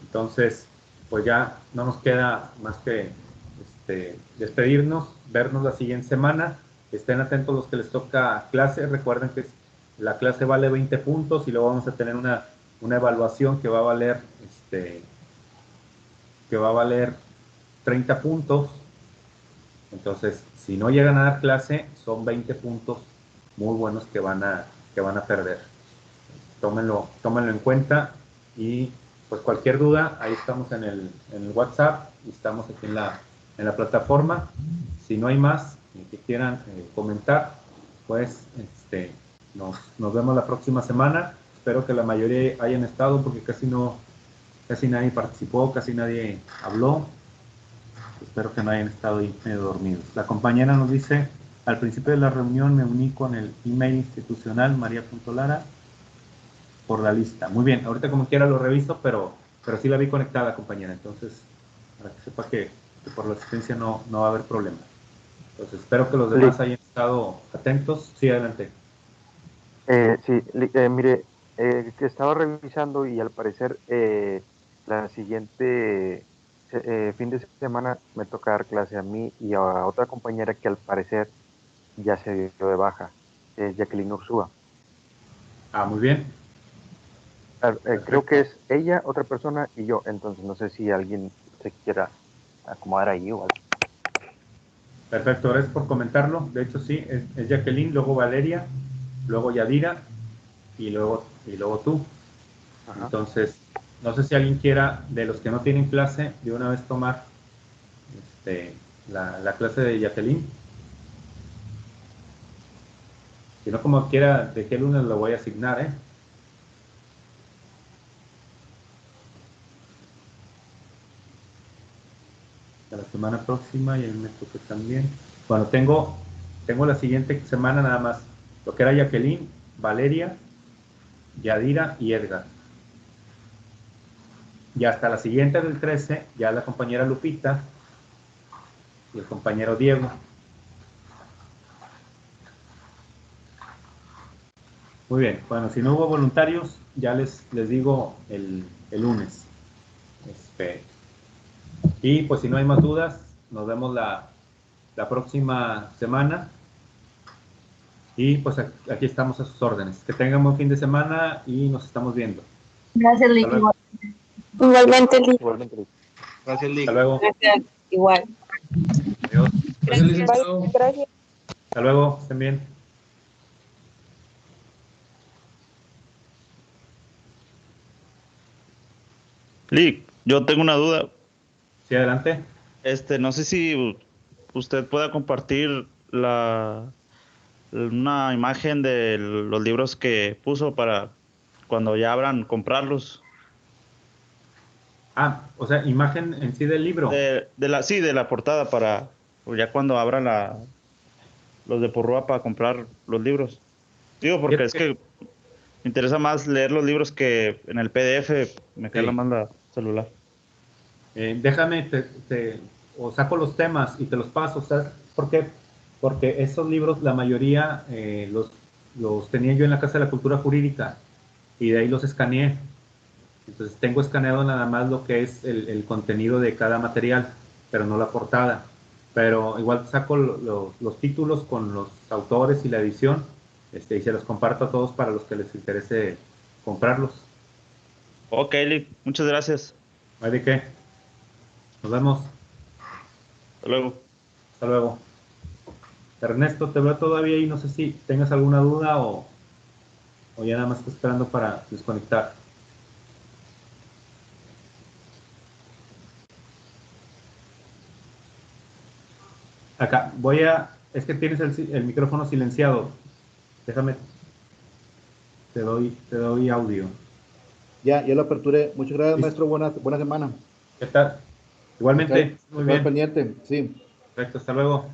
Entonces, pues ya no nos queda más que despedirnos, vernos la siguiente semana. Estén atentos los que les toca clase. Recuerden que la clase vale 20 puntos y luego vamos a tener una evaluación que va a valer 30 puntos. Entonces, si no llegan a dar clase, son 20 puntos muy buenos que van a perder. Tómenlo en cuenta y pues cualquier duda, ahí estamos en el WhatsApp y estamos aquí en la plataforma. Si no hay más que quieran comentar, pues nos vemos la próxima semana. Espero que la mayoría hayan estado porque casi nadie participó, casi nadie habló. Espero que no hayan estado ahí medio dormidos. La compañera nos dice, al principio de la reunión me uní con el email institucional maria.lara por la lista. Muy bien, ahorita como quiera lo reviso, pero sí la vi conectada, compañera. Entonces, para que sepa que por la asistencia no va a haber problema. Entonces, espero que los demás hayan estado atentos. Sí, adelante. Sí, mire, que estaba revisando y al parecer la siguiente fin de semana me toca dar clase a mí y a otra compañera que al parecer ya se dio de baja, Jacqueline Ursúa. Muy bien. Creo que es ella, otra persona y yo, entonces no sé si alguien se quiera acomodar ahí o algo. Perfecto, gracias por comentarlo. De hecho, sí, es Jacqueline, luego Valeria, luego Yadira y luego tú. Ajá. Entonces, no sé si alguien quiera, de los que no tienen clase, de una vez tomar la clase de Jacqueline. Si no, como quiera, de qué lunes lo voy a asignar, hasta la semana próxima y a mí me toca también. Bueno, tengo la siguiente semana nada más lo que era Jacqueline, Valeria, Yadira y Edgar. Y hasta la siguiente del 13, ya la compañera Lupita y el compañero Diego. Muy bien, bueno, si no hubo voluntarios, ya les digo el lunes. Y pues si no hay más dudas, nos vemos la próxima semana. Y pues aquí estamos a sus órdenes. Que tengan buen fin de semana y nos estamos viendo. Gracias, Lick. Igualmente, Lick. Gracias, Lick. Hasta luego. Gracias, igual. Adiós. Gracias, licenciado. Gracias. Hasta luego, estén bien. Lick, yo tengo una duda. Sí, adelante. No sé si usted pueda compartir una imagen de los libros que puso para cuando ya abran comprarlos. Ah, o sea, imagen en sí del libro. Sí, de la portada para ya cuando abran los de Porrúa para comprar los libros. Digo, porque es que me interesa más leer los libros que en el PDF me queda más la celular. Déjame, o saco los temas y te los paso. ¿Sabes por qué? Porque esos libros, la mayoría, los tenía yo en la Casa de la Cultura Jurídica y de ahí los escaneé. Entonces tengo escaneado nada más lo que es el contenido de cada material, pero no la portada. Pero igual saco los títulos con los autores y la edición, y se los comparto a todos para los que les interese comprarlos. Ok, Lick, muchas gracias. ¿Hay de qué? Nos vemos. Hasta luego. Hasta luego. Ernesto, te veo todavía y no sé si tengas alguna duda o ya nada más estás esperando para desconectar. Acá, es que tienes el micrófono silenciado. Déjame, te doy audio. Ya lo aperturé. Muchas gracias, Listo. maestro. Buena semana. ¿Qué tal? Igualmente, muy bien. Pendiente, sí. Perfecto, hasta luego.